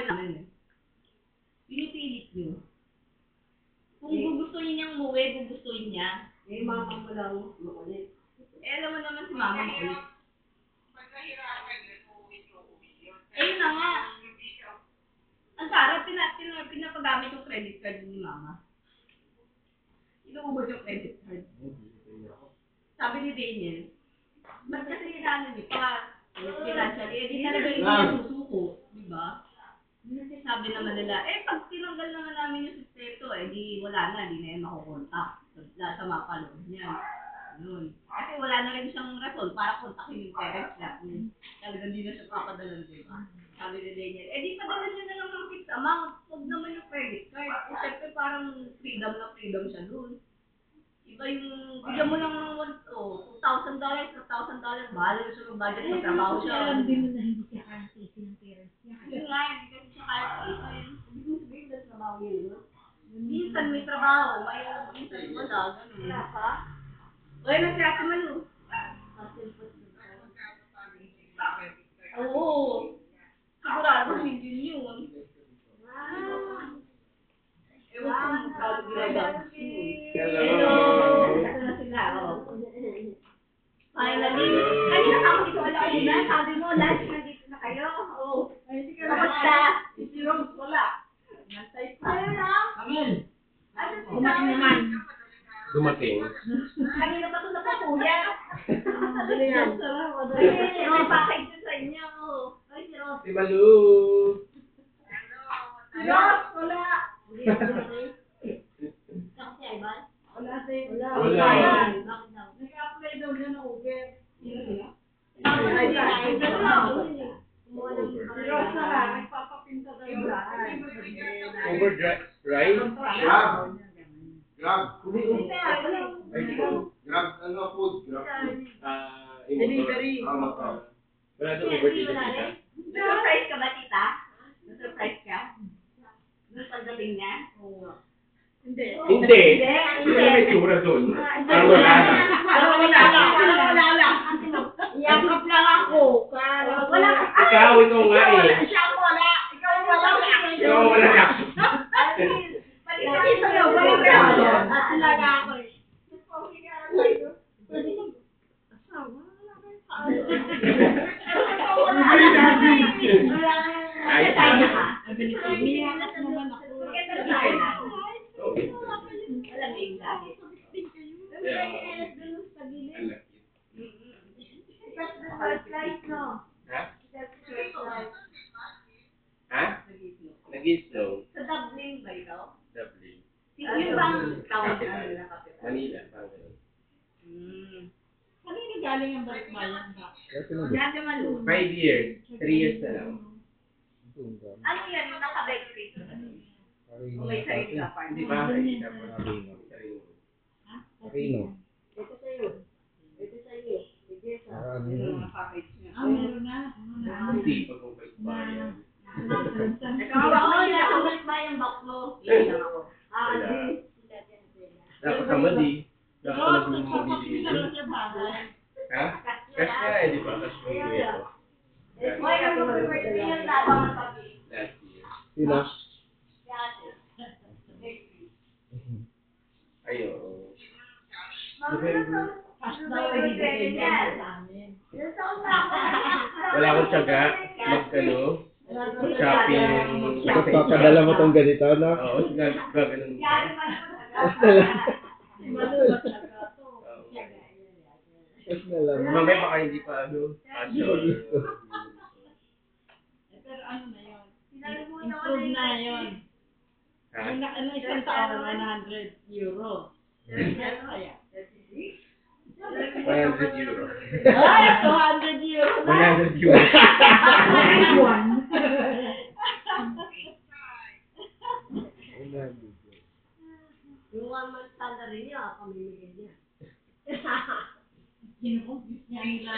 sinasabi namin eh. Pinipilit nyo. Kung gugustuhin niyang umuwi, gugustuhin niya. Eh, mama mo lang makulit. Eh, alam mo naman si mama makulit. Pag nahirapan yun, uuwi yun. Eh, yun na nga. Ang sarap, pinapagamit yung credit card ni mama. Inuubos yung credit card. Sabi ni Daniel, ba't kasi inaano niyo pa? Financially, eh, di talaga hindi niya susuko. Diba? Sabi naman nila, eh, pag tinanggal naman namin yung sustento, eh, di wala na, di na yan makukontak. Lahat sa mga kaloob niya. Yun. Kasi wala na rin siyang rason para kontakin yung parents niya. Talagang di na siya papadala, diba? Sabi ni Daniel, eh, di padala niya na lang ng fixed amount. Huwag naman yung credit card. Eh, syempre parang freedom na freedom siya dun. Iba yung, bigyan mo lang ng $2,000, $3,000, bahala na siya mag-budget sa trabaho siya. Alam din mo na hindi siya kaya-tisi ng parents niya. Yun nga, hindi kasi siya kaya-tisi. Hindi ko sabihin na trabaho yun. Minsan may trabaho, minsan wala, gano'n. Wala pa? Uy, na si Ate Malu. Oo. Sigurado, hindi yun. Ewan ko magkano ginagamit yun. Hello! Ito na sila, oh. Finally, kanina ka mo dito alauna, sabi mo, lunch, nandito na kayo. Oh. Kamusta? Si Rose, wala. Nantay pa. Ayun lang. Amen. Kumain naman. Dumating. Kanina pa ito napapuya. Madali yan. Ay, may package yun sa inyo. Ay, si Rose. Si Malu! Si Rose, wala. Ako si Ivan? Wala din. Wala. Bakit daw? Nag-apply daw niya ng Uber. Si Rose na lang, Nagpapapinta daw yung lahat. Overdrive, right? Grab. Ay, Grab, ano, food. Grab food. Delivery. Wala doon over dito, tita. Na-surprise ka ba, tita? Na-surprise ka? Nung pagdating niya? Hindi. Hindi! Hindi na may tsura doon. Parang wala na. Wala lang. Yakap lang ako. Wala ka. Ikaw nga eh. Siya ang wala. Ikaw ang wala. Ikaw wala reaction. Pati sa'yo, wala reaction. Talaga ako eh. Ay, Umiyak naman ako. Ha? Nag-slow. Sa Dublin ba ikaw? Dublin. Yung bang tawag na Capital. nila kapital? Manila. Parang ganun. Kanina galing ang balikbayan ba? Dati Malu. 5 years. 3 years na lang. Ano yan? Yung naka-bike street? O may sarili ka pa? Hindi pa. Hindi pa. Rino. Ito sa'yo. Ito sa'yo. Yung mga package niya. Meron na. Hindi pa kung balikbayan. Nakawa ko yung nakawas ba yung box mo? Hindi lang ako. Wala. Dapat sa Mali. Dapat na yung mabili nyo. Ha? Cash na eh, di ba? Cash mo ito. Uy, ang mag-birthday yung tabang ng papi. Last year. Sino? Si ate. Next week. Ayun. Cash daw ay bibigay niya sa amin. Wala akong tiyaga. Mag-ano. Shopping. Papadala mo tong ganito, no? Oo, gaganon ka. Maluwat na ka to. Tapos na lang. Mamaya baka hindi pa ano. Pero ano na yun? Improve na yun. Ha? Ano isang taon, 100 euro. Ano kaya? 100 euro. Ay, 200 euro na! 100 euro. Yung 1 month salary niya, pamimigay niya. Kinukumpis niya nila.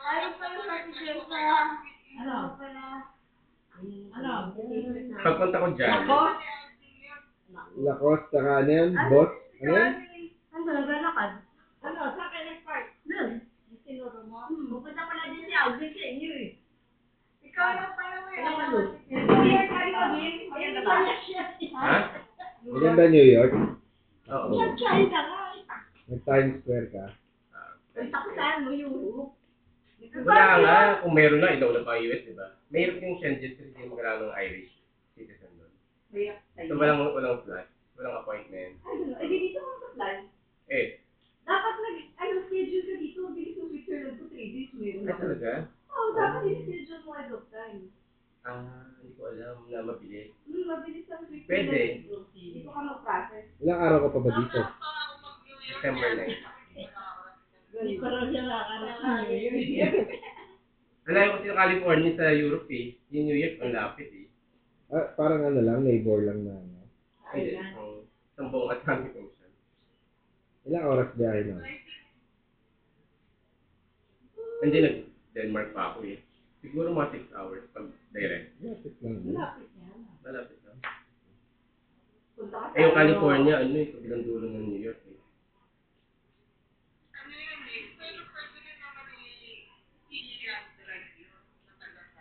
Ayaw pa yung pati sa... Ano? Ano? Pagpunta ko dyan, Lacoste, saka ano yan? Boss? Ano yan? Ano, naglalakad? Ano? Sa akin nag-park? Doon. Sinuro mo? Pupunta pala din si Alvin sa inyo eh. Ikaw lang pala mo Ano ka doon? Yan na ba? Ha? Maganda New York. Oo. China nga. Nag-Times Square ka. Punta ko saan mo Europe. Wala nga, kung meron na, ilaw na pa ang US, di ba? Mayroon yung Shenzhen kasi hindi magkakaroon ng Irish citizen doon. So walang flight, walang appointment. Ay, dito ka sa plan. Eh, Dapat schedule ka dito. Bilis yung Switzerland ko 3 days. Meron ay ako. talaga? Oo, dapat schedule mo ahead of time. Hindi ko alam na mabilis. Mabilis ang Switzerland. Pwede. Dito ka mag-process. Ilang araw ka pa ba dito? December 9. Hindi pa raw siya nakakarating sa New York. Alayo kasi ng California sa Europe eh. Yung New York, ang lapit eh. Parang ano lang, neighbor lang na. Ano. Hindi, isang buong Atlantic Ocean. Ilang oras biyahe na? Hindi, nag-Denmark pa ako eh. Siguro mga 6 hours pag direct. Lapit lang. Malapit lang. Punta ka Eh, yung California, ano eh, kabilang dulo ng New York eh. Ano yun eh, pero president naman ni Ilian talaga yun.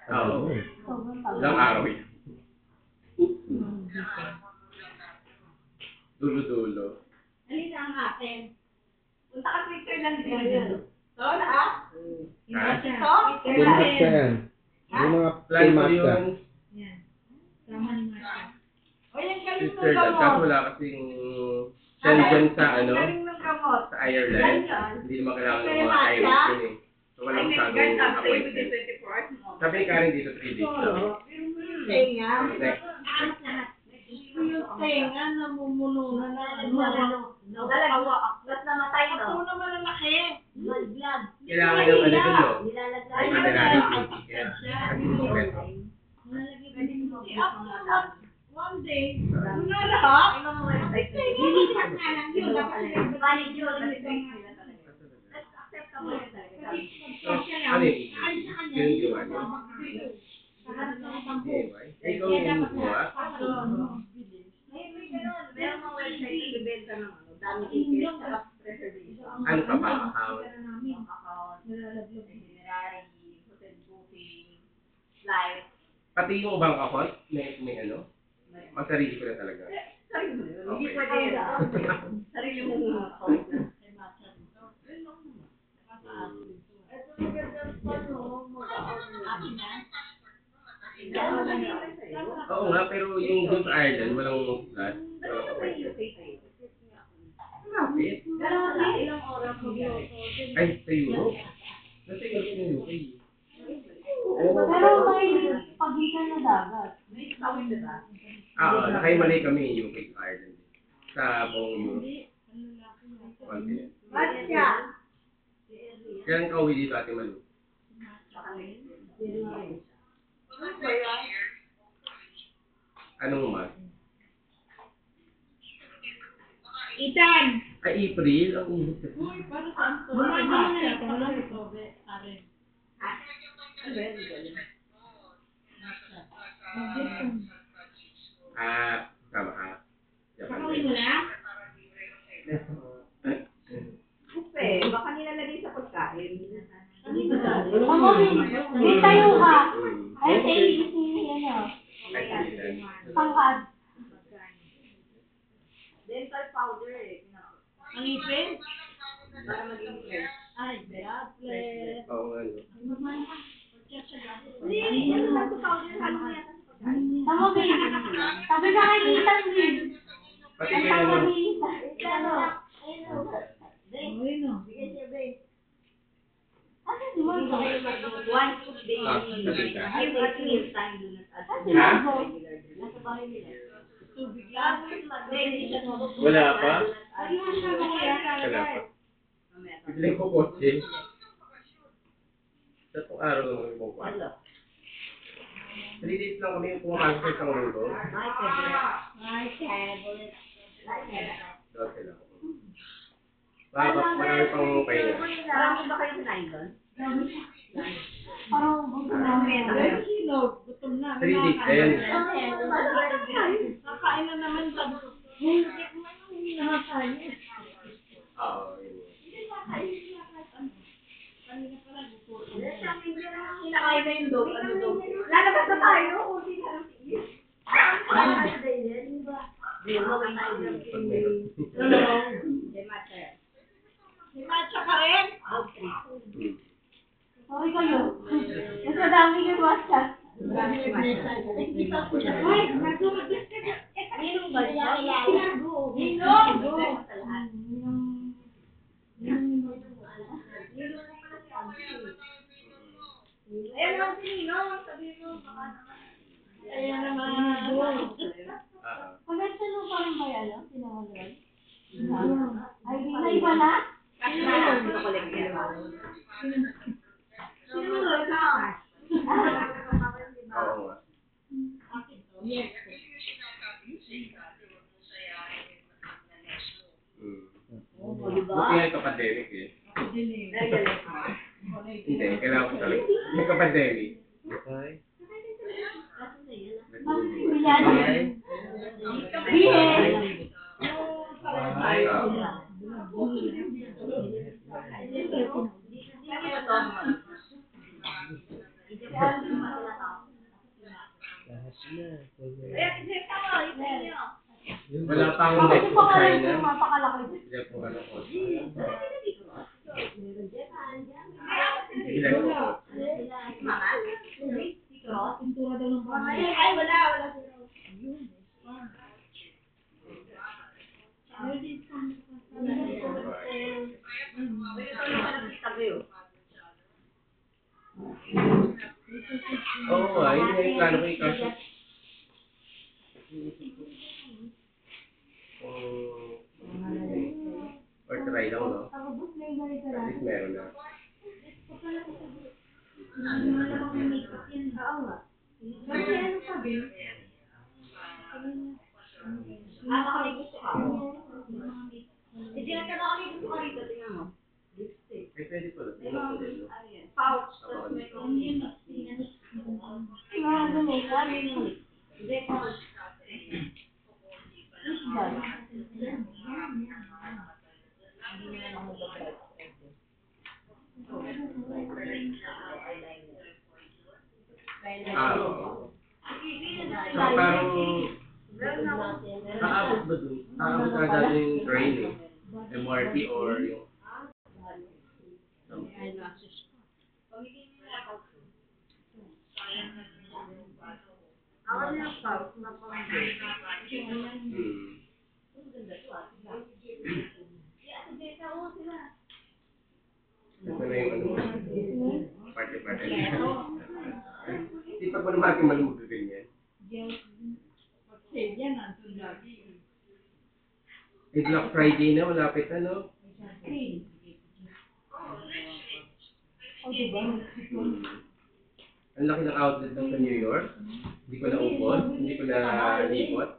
Oo. Ilang araw eh. Dulo-dulo. Alin ang atin? Punta ka Switzerland din. So, na? Ha? Ito? Timat ka yan. Yung mga Plan ko timat ka. yun, O, yung galing ng Switzerland, kaso gamot. wala kasing Shenzhen sa ano, Galing ng gamot. sa Ireland. Hindi naman kailangan ng mga Irish yun eh. So wala masyadong appointment. 24 hours mo. Sabi ni Karen dito 3 days lang. Tenga. Next. Yung tenga, namumuno na ano. Ba't namatay, Ako no? na malalaki. Blood. Kailangan ng ano dun, no? Nilalagay. Ordinary ticket. Kasi peso. One day, wala lahat. Lilipat nga lang yun. Valid yun. That's acceptable yun talaga. So, ano yun? Yun yung gawa niya. Anyway, ikaw yung gumawa. May ganun. Meron mga website na bibenta ng dami tickets, saka reservation. Ano pa ba? Account? Account, itinerary, hotel booking, flight. Pati yung bank account, may ano? Ang sarili ko na talaga. Sarili mo yun. Hindi Okay. pwede yun. Sarili mong account na. Oo nga, pero yung doon sa Ireland, walang flat. Walang appointment. Lapit. Ilang oras mo Ay, sa Europe. Nasa Europe yung UK. Pero may pagitan na dagat. May tawid na ba? Nakahimalay kami yung UK sa Ireland. Sa buong Europe. Continent. Bakit siya? Kailan ka uwi dito, Ate Malu? Anong month? Itan! Ay, April. Ang init kasi. Uy, para saan to? Bumaba na lang. Wala ito. Arin. Tama ka. Japan Pakawin mo din. na? Kupe, baka nilalagay sa pagkain. May tayo ka. Ay, Mm. say, Ay, sige. pangkad. Dental powder eh. Ang ipin? Para maging fresh. Ay, grabe. Oo nga, no? Hindi, dental powder. Halo mo yata sa pagkain. Tama, baby. Sabi ka kay Ethan, din. Pati Ang kay tama ano, ni Ethan. Ayun o. Bigyan siya, babe. Ano di mo? One food day. sabi ka. Give at meal time do not add to Ha? regular day. Nasa bahay nila. Tubig lang. Hindi siya tulog. Wala pa? Ayun siya, kaya Wala pa. Bibili ko kotse. Sa itong araw lang kami pong kwarto. 3 days lang kami yung pumasok sa isang linggo. Ay, favorite. Doon sila. Marami pang pahinga. Marami ba kayong kinain doon? Parang gusto namin. Ay, sino? Gutom na. 3 days din. Nakain na naman sabi ko. Hindi ko man yung nakakain. Oo, yun. Kanina pala, gusto. Kinakain na yung dog. Ano dog? Lalabas na tayo. Kunti na lang. gawin tayo ng Pag meron. May matcha yan. May matcha ka rin? Sorry kayo. Mas madami yung WhatsApp. Uy, nagsumagas ka na. Ninong ba siya? Ayan naman si Ninong. Sabihin mo, baka naman. Ayan naman. Convention mo pa rin ba yan, no? Sinamagral? Ay, di na iba na? Kasi na, sino ko lang yan. Sino mo lang ka? Oo nga. Yes. Buti nga ito pandemic eh. Hindi, kailangan ko talaga. Yung ka-pandemic. Okay. Bilyani. Bihen. Ay, Lahat na. Ayan, i-check ako. I-check niyo. wala pa akong Bakit next yung pangalan China. ko mapakalaki? Hindi po ano ko. Ay, Bilang ko. Mama? Pintura daw ng bahay. Ay, wala. Oo nga, yun nga yung plano ko ikaso. Or try lang, no? Tapos na yung ganito At lang. least meron na. Oo nga. Kasi ano sabi? Baka may gusto ka. Hindi na ka may gusto ka rito. Tingnan mo. Eh, pwede pala. Tingnan ko din, no? Pouch. Tapos may Ano na makeup? Hindi, pouch. Oo. Saka parang, aabot ba dun? Aabot na dati yung train eh. MRT or yung... Ako na yung pouch. Ito na yung ano. Party-party. Di pag manumaki malumog ka ganyan. Save yan, nandun lagi. Eh, Black Friday na, malapit na, no? Ang laki ng outlet doon sa New York. Hindi ko naubos, hindi ko na libot.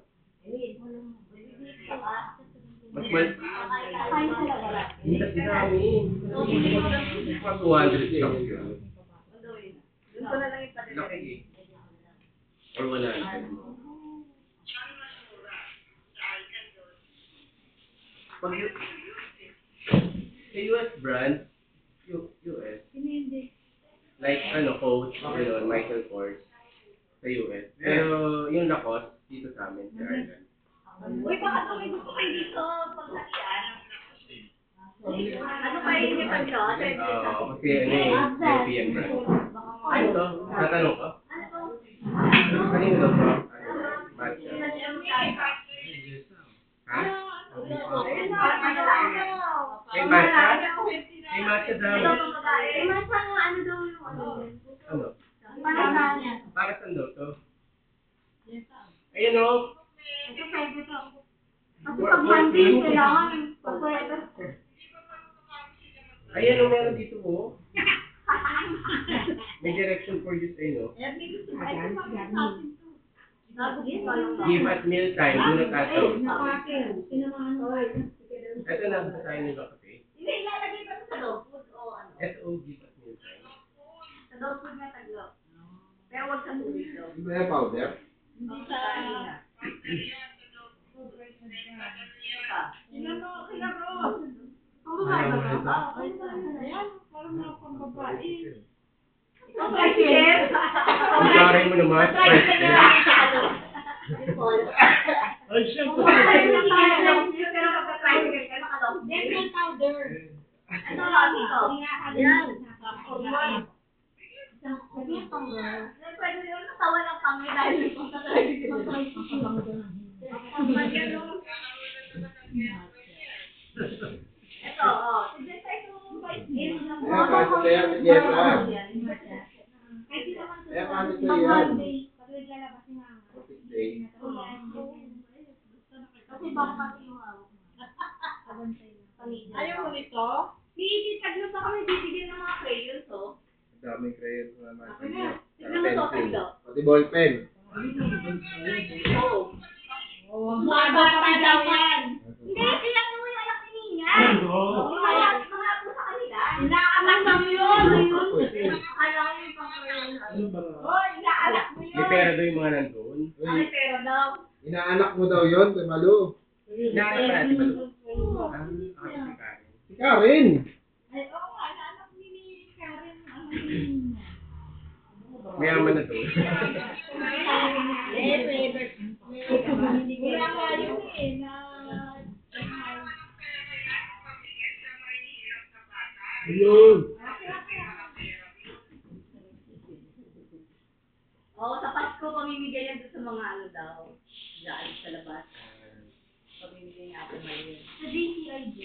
Mas Kain sila wala. hindi dami. Mga 200 shops yun. Doon ko na lang yung pati. Laki eh. Or 100. Pag sa US brand, US, like ano, Coach, gano'n, Michael Kors, sa US. Pero yung Lacoste, dito sa amin, sa Ireland. Uy, baka daw may gusto kayo dito. Pagsalian. Ano kayo yung pag-shot? Kasi ano yung European brand. Ano to? Tatanong ko? Kanino daw to? Matcha. Ha? May matcha? May matcha daw. Eh, mas parang ano daw yung ano? Ano? Parang na. Para saan daw to? Ayun o. Ito pwede to. Kasi pag Monday, kailangan pag pwede. Ayun o, meron dito o. May direction for use ayun o. Give at meal time, do not add out. Ito na, basahin nyo ba kasi? Hindi, ilalagay pa sa dog food o ano. SO, give at meal time. Sa dog food na taglo. Pero wag sa tubig daw. Di ba yung powder? Hindi sa... Ang babae ba? Ayan, parang mga pambabae. Ikaw ba, Chef? Ang garay mo naman, Try first ka step. niya sa ano. Ay, siyempre. Pero magka-tricycle ka, naka-long sleeve. Ano lang ito? Yan. Formal. Sabihin pang girl. Pwede rin natawa lang kami dahil magka-tricycle. Formal yan, no? Ito, oh. Sige, ito. Kasi baka yung Ayaw mo nito? Taglo sa kami bibigyan ng mga crayons, oh. Daming crayons naman. Tignan mo to, taglo. Pati ballpen. Oo. Baba pa daw yan. Hindi, sila mo yung anak ni Ninya. Mga po sa kanila. Inaanak mo yun. Akala ko yung pang-crayons. Oh, inaanak mo May yun. pera daw yung mga nandun. Ay, pero daw. Inaanak mo daw yun, kay Malu. Inaanak pa natin ba doon? Si Karen. Si Karen. Ay, oo nga, inaanak ni Karen. Ano yun? Mayaman na doon. Wala nga yun eh, na... Ayun. Oo, sa Pasko, pamimigay yan doon sa mga ano daw. Diyan sa labas. Pamimigay niya ako ngayon. Sa JCID.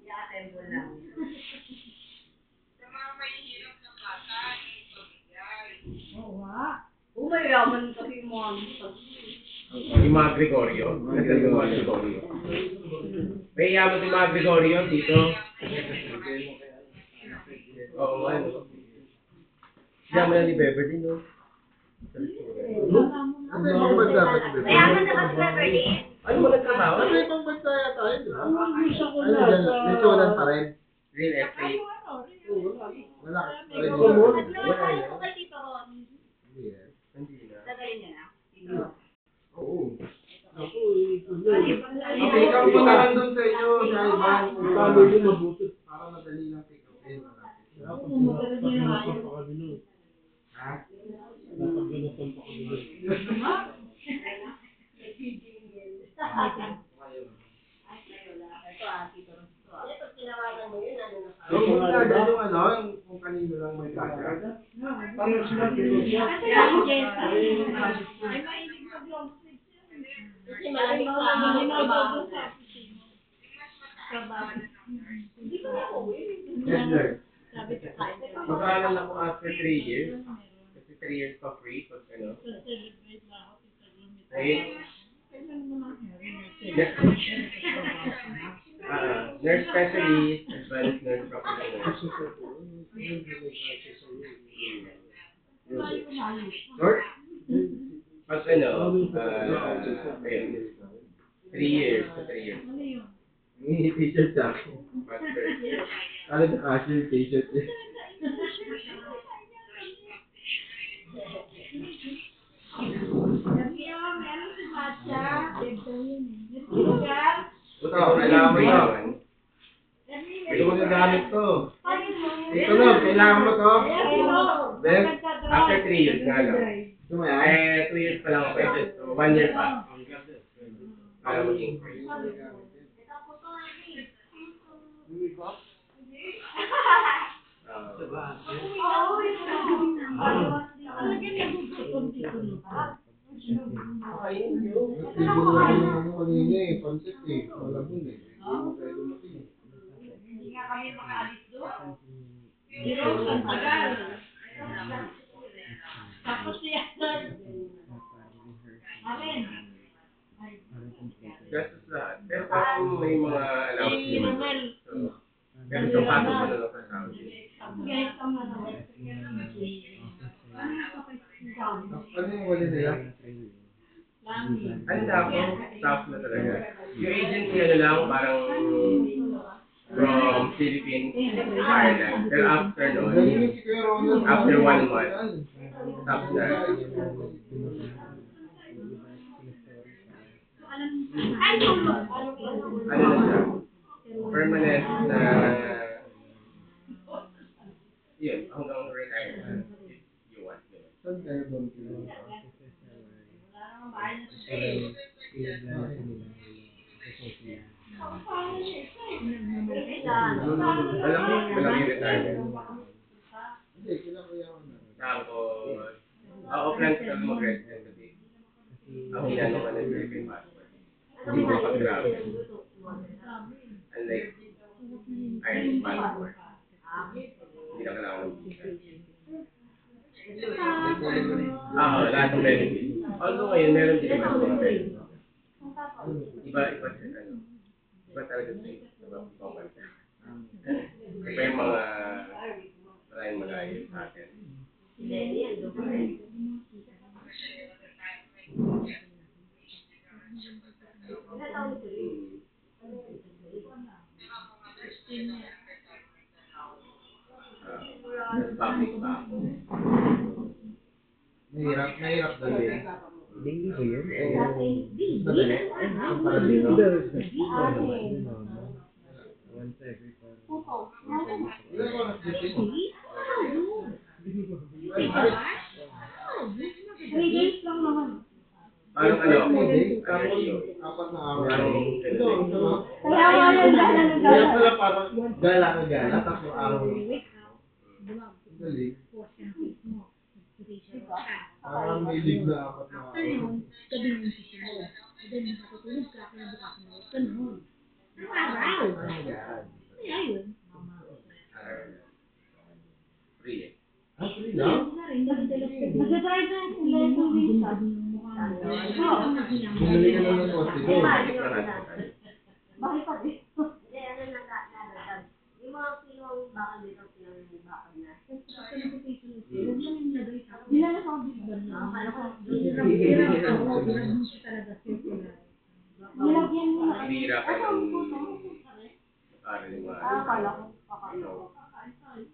I-assemble lang. Sa mga mahihirap na bata, yung pamigay. Oo, mayaman kasi yung mga Yung mga Gregorio. Nasaan yung mga Gregorio? May yaman yung mga Gregorio dito. Oo, ano. Yaman na ni Beverly, no? Ano yung ibang bansa ba ito? Mayaman na kasi Beverly. Ano mo nagtrabaho? Ano yung ibang bansa yata yun, di ba? Gusto ko Ano na dyan? sa... Lechonan pa rin. Real estate. Wala ka pa rin. Naglalakay ko kay Tito Ron. Hindi eh. Hindi na. Lagayin niya na. Tito. Oo. Ako, ito na. Pick up mo na lang doon sa inyo, sa Ivan. Sabi ko mabuti. Para madali lang pick up din. Kaya pag pinapaganotan pa kami nun. Ha? Pinapaganotan pa kami nun. Ito Tito Ron. Ito, tinawagan mo yun, ano na So, kung nagagad yung ano, yung kung kanino lang may kaya. Paano sila pinusya? Kasi yung Jessa. Ay, mainig mag-long sleeve yun. Kasi malamig sa Hindi na trabaho. ako sa trabaho. Hindi ko na ako Yes, sir. Sabi ko tayo. Mag-aaral ako after 3 years. Kasi 3 years pa free pag ano. Celebrate na ako sa Taglamit. Eh, Kailan mo lang nurse specialist, advanced nurse practitioner. Short? Pag ano, ayun, 3 years sa 3 years. Hindi t-shirt sa akin. Master. Ano na cashier t-shirt eh. Ito, kailangan mo yun. Ito mo yung gamit to. Ito na, kailangan mo to. Then, After 3 years nga lang. ito mo yan. 2 years pa lang ako. So, 1 year pa. Para maging free. Hindi mo lang yung ano kanina eh, pancit eh. Malabon eh. Hindi mo tayo dumating. Hindi nga kami makaalis doon. Pero ang tagal. Tapos siya Amen. Gastos lahat. Pero parang may mga allowance Si naman. Romel. So, pero sa pato mo na lang sa Saudi. Ano yung wali nila? Ano na ako? Staff na talaga. Yung agency ano lang, parang from Philippines to Ireland. Pero after Galing noon, yung si Kuya Ronald. after 1 month, stop na. Ano na siya? Permanent na yun, hanggang retirement. If you want. Yun. Saan kayo doon? Malaki retirement. Hindi, sila kuya ko na. Tapos, plan ko na mag-resident kasi ako yan naman ang Philippine passport. Hindi ko pag-grabe. Unlike Irish passport. Hindi na kailangan ng visa. Lahat ng benefits. Although ngayon, meron din naman mga benefits. Iba talaga sa ibang bansa. Iba yung mga maraming malayo sa atin. Public pa ako. Mahirap dalhin. Daily ba yun? Madali? Para dito? Once every time. Ilan oras dito? 3 days lang naman. Parang Tapos, 4 na araw. Ito, Kaya nga yan, Kaya pala parang gala, tapos araw. Dali. Parang may lig na 4 na araw. free. Actually, now? Nag-drive na sila yung visa. Bumili ka na ng kotse ko. Bakit pa din? Hindi, ano nagkakaroon. Yung mga kinuwang bakal dito, pinang-bakal na. Dinala sa kabis ba niya? Akala ko, Nilagyan mo na. Bira ka ng aral yung mga Akala ko.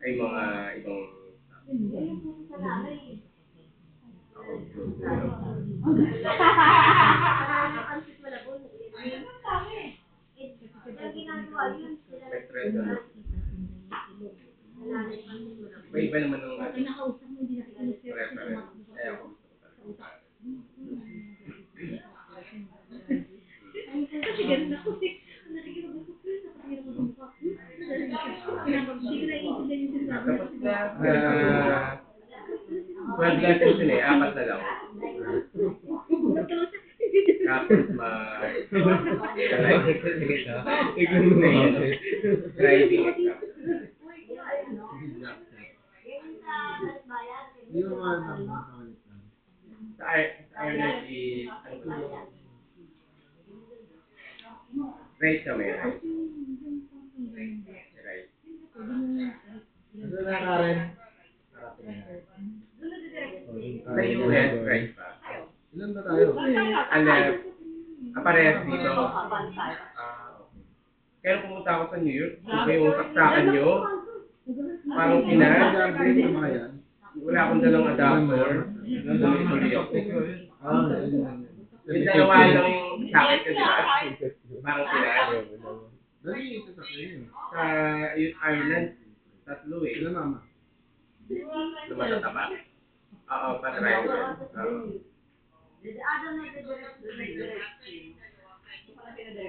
ay mga ibang sa nanay. Nakakansip mo na po. Yung ginagawa yun, sila iba naman ng preference. Kaya ako gusto ko talaga. Kasi ganun ako eh. Nakikipag-usap ko yun, nakakirap ako mukha. Hindi ko naiintindihan yung sinasabi. Tapos na, 12 lessons yun 4 na lang. Tapos driving exam. Hindi mo nga nakakalit lang. Sa Ireland is, ano ba ito? Right ka may right. Right. Ano na, Karen? Sa US, right pa. Ilan ba tayo? Unless, parehas dito. Kaya pumunta ako sa New York, iba yung saksakan nyo. Parang Nag-update yung mga yan. wala akong dalang adapter. Tuloy-tuloy ako. Yung dalawa lang yung sakit ko, di ba? Parang sila. Dali yung sasakyan yun. Sa Ireland, 3 eh. Ilan mama? Lumatataba. Oo, pa-driver.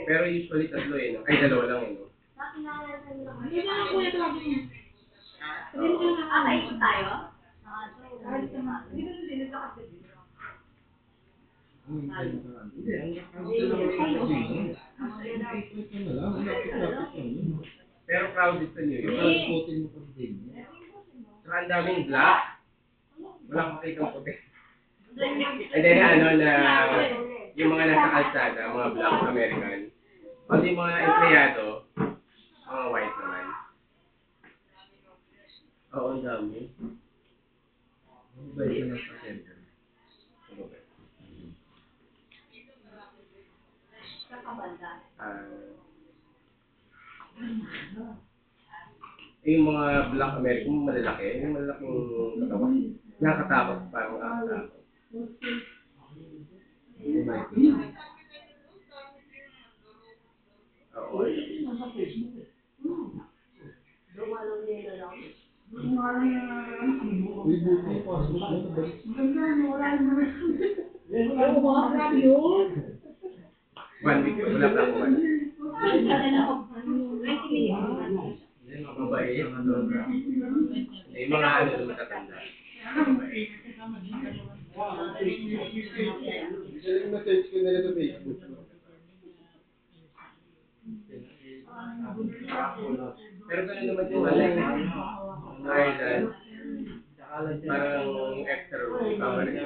Pero usually 3 eh. No? Ay, 2 lang eh. No? Hindi na ako kuya tawagin mo. Kain tayo? Hindi, ang Pero crowded sa New York. putin mo pag din. Saka ang daming black. Walang makikang puti. And then na yung mga nasa kalsada, mga black American. Pati yung mga empleyado, mga white naman. Oo, ang dami. Ang bait na ng pasyente. Yung mga black American, malalaki. Yung malalaking katawan. Nakakatakot, parang nakakatakot. Oo. Uy, buti pa. Oo, grabe yun. sobra. Eh, mga ano na matatanda. Yung message ko nila sa Facebook. Pero gano'n naman yung Ireland. Parang extra rule, ikaw nga rin.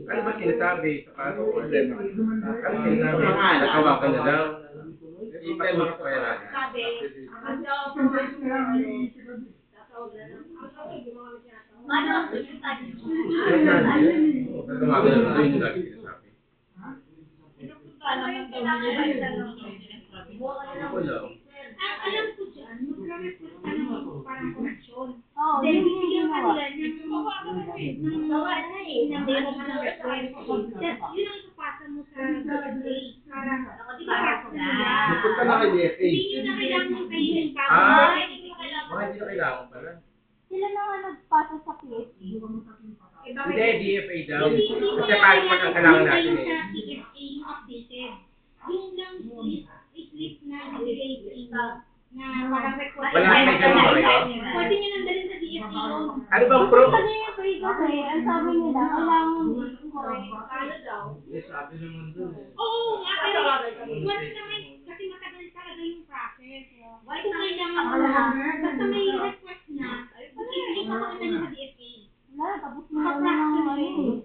Ano ba sinasabi sa kaso ko? Ano sinasabi? Nagawa ka na daw. Ipag-ulit pa yan natin. Sabi, ano, yung tayo. Nagawa ka na daw. Yun yung lagi sinasabi. Ano yung pinakailan ng Ako lang. Alam ko dyan, magre-request ka ng parang correction. Oo, Then, yun bibigyan ka ginawa. nila ng gawa na eh, ng demo ka ng request. Tapos, yun ang ipapasa mo sa DFA para ipapasa nila. Napunta na kay DFA. Hindi nyo na kailangan kayo yung Ah! Baka hindi na kailangan pala. Sila na nga nagpasa sa PSC. Hindi, DFA daw. Hindi mo Kasi na parang pag ang kailangan kailangan natin kayo eh. sa PSA yung updated. Yung lang slip na ibigay sa inyo na parang request. Wala kayo ganun ba kayo? Pwede nyo nang dalhin sa DFA yun. Ano bang pro? Kasi kasi, ang sabi nila, kailangan correct. Oo, nga, pero once na may, kasi matagal talaga yung process. Kung kailangan mo na, basta may request na, ipapakita nyo sa DFA. Wala, tapos mo na lang ano eh.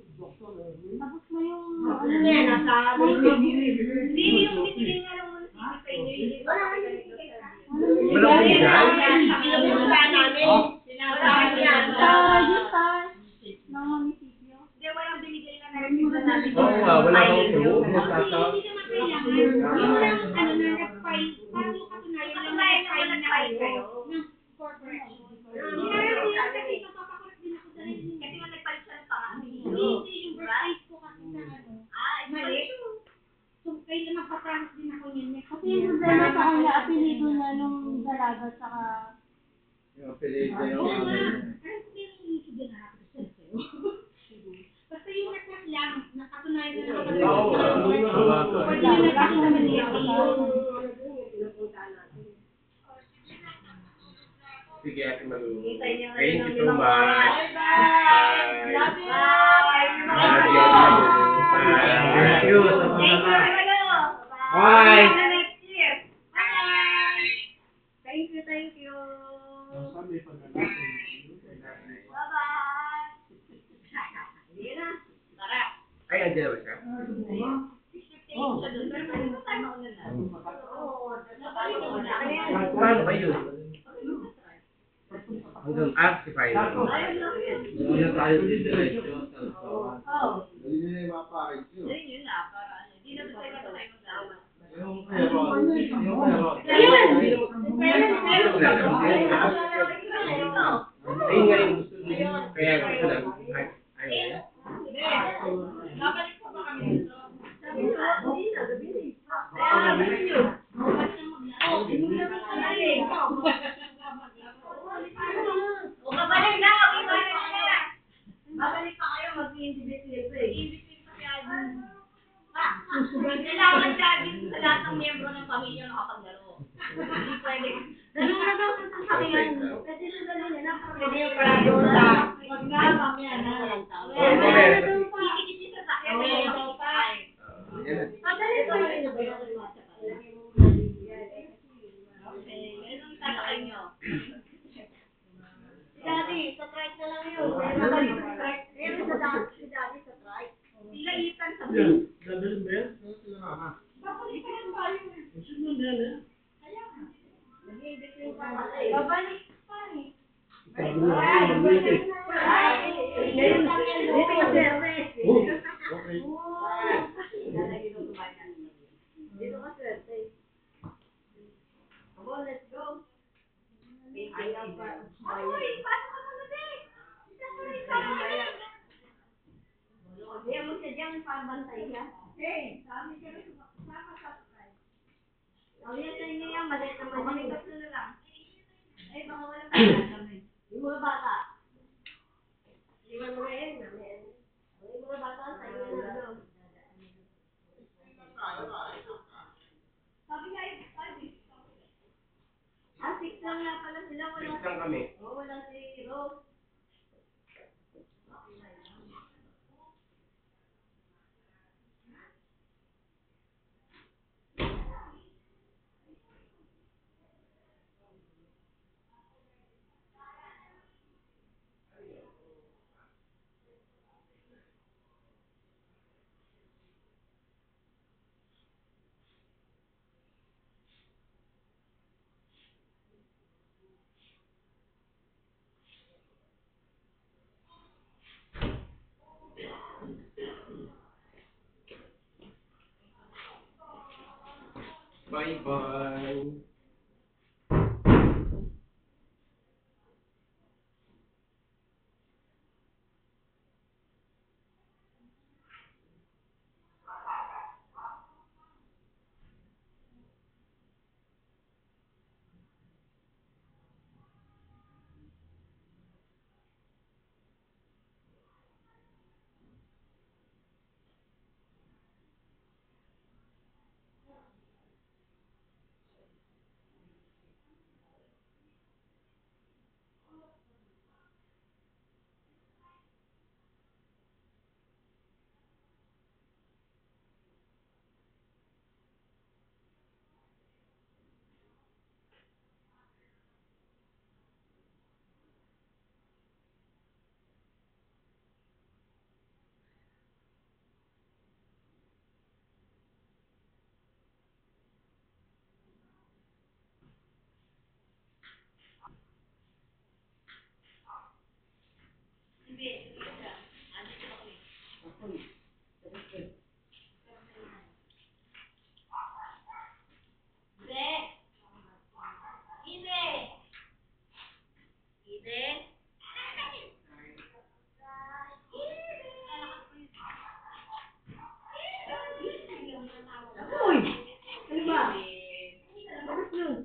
Tapos mo yung ano Yan, nasa Hindi yung binigay nga lang muna sa inyo. Wala kang binigay sa akin. Walang binigay? Pinabunta namin. Sinasabi yan. Sa register ng munisipyo. Hindi, walang binigay na na-receive na namin. Oo nga, wala akong clue. Hindi naman kailangan. Yung lang, ano na, nag-file, parang yung katunayan lang nag-file na kayo ng corporation. Kasi mapapakorek din ako sa rin. Kasi nga nagpalit siya ng pangalan. Hindi, yung birthplace ko kasi sa ano. Mali. So, kailan magpapromise din ako yun. Kasi yung problema sa kanya, apelido niya nung dalaga tsaka... Yung apelido Oo yung nga. Alam ko yung YouTube na nakakasal sa'yo. Basta yung request lang, nakatunayan na nakatunayan. Oo nga. Pwede nyo na kasi naman DFA. Sige, Ate Malu. Hintay niya Thank you so ng much. Bye-bye! Love you! Love you. Thank you. Thank you, Hello! Bye! See you next year! Bye! Thank you, thank you! Bye-bye! Hindi na. Tara! Ay, andyan na ba siya? Siya doon, pero pwede mo tayo mauna na. Oo. Paano kayo? Hanggang si final. Hindi na tayo diretso sa restaurant. Oo. Hindi na yung mga package nyo. Yun na, para ano. Hindi na tayo matay magdama. Yung pero, Ayun nga yung gusto niyo. Kaya gusto lang. Ayun. Babalik pa ba kami dito? Sabi ko, hindi na, gabi na. Kaya nga, gabi yun. Oo, hindi na matay. O, babalik na, babalik na. Babalik pa kayo, mag-i-indibit pa eh. Indibit pa kaya din. Kailangan lagi sa lahat ng miyembro ng pamilya nakapaglaro. Hindi pwede. Dalo na daw sa sasakyan. Kasi sa dalo niya na. Pwede yung prado na. Wag na, mamaya na. Ikikit sa sasakyan. Kaya yung pa. Madali ko yun. Okay, anong sasakyan nyo? Si Daddy, sa trike na lang yun. Mabalik sa trike. Ayun si Daddy sa trike. Sila ipan sa trike. Babalik pa yan tayo. Babalik pa eh. Dito ka swerte. Dito ka swerte. Come on, let's go. Ayaw pa. Uy, pasok ka muna din. Ayaw mo siya dyan, pabantay ka. Hey, sabi ka rin, sama ka O, yan sa inyo yan, maliit na maliit. Kami tatlo na lang. Ay, baka walang bata kami. Yung mga bata. Iwan mo ngayon, namin. Yung mga bata, sa inyo na ano. Sabi nga, six lang nga pala sila. Six lang kami. Oo, wala si Rose. Bye-bye. Ano ba? Bakit yun?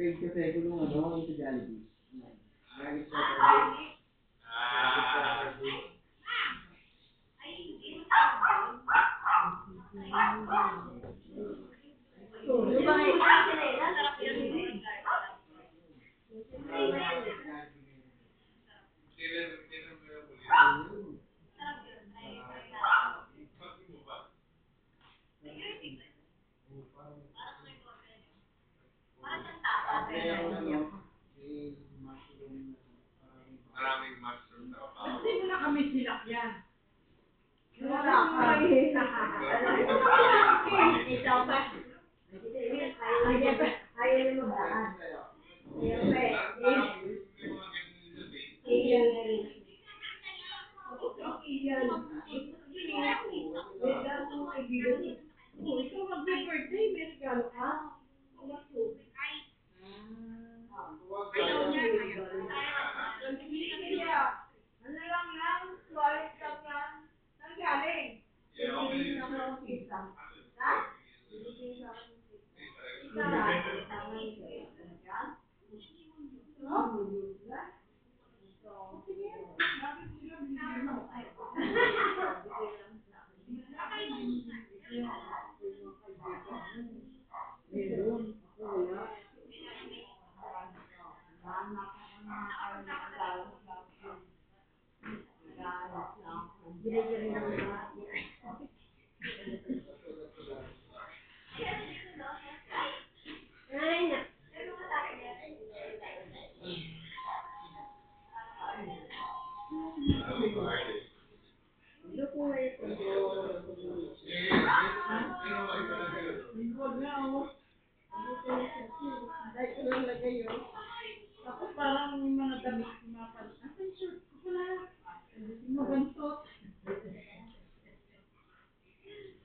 grade kasi ko nung ano, yung sa Jollibee. Galit sa Yung mga ilan, sarap yun. Maraming mushroom na kapal. Hindi mo na kami sinakyan. Wala ka. Ikaw pa. Ayaw na magdaan. Ayaw pa eh. Iyan na rin. Iyan. Regalo mo kaibigan eh. Oh, ikaw mag-birthday, may regalo ka? Wala ko. Ano lang lang, wallet lang lang. Saan galing? Hindi na ako kita. Ha? Hindi na ako kita. Ay, na. Ano po ngayon ito? Huwag na ako. Dahil ko lang lagay yun. Tapos parang yung mga damit ko mapan. Asan shirt ko pala? Yung magantot.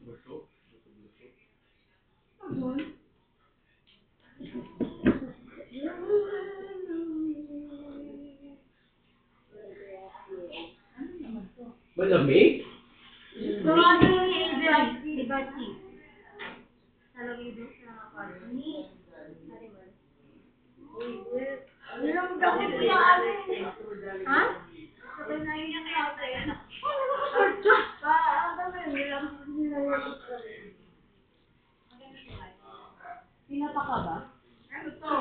Busog. Ayun. Ano naman to? Malamig? Ano yung liberty? Talagay doon sa kwarto ni Nilang daw ko na ano eh. Ha? Sabay na yun yung kaya. Ano ba short ka? Ang dami nilang Pinata ka ba? Ano to?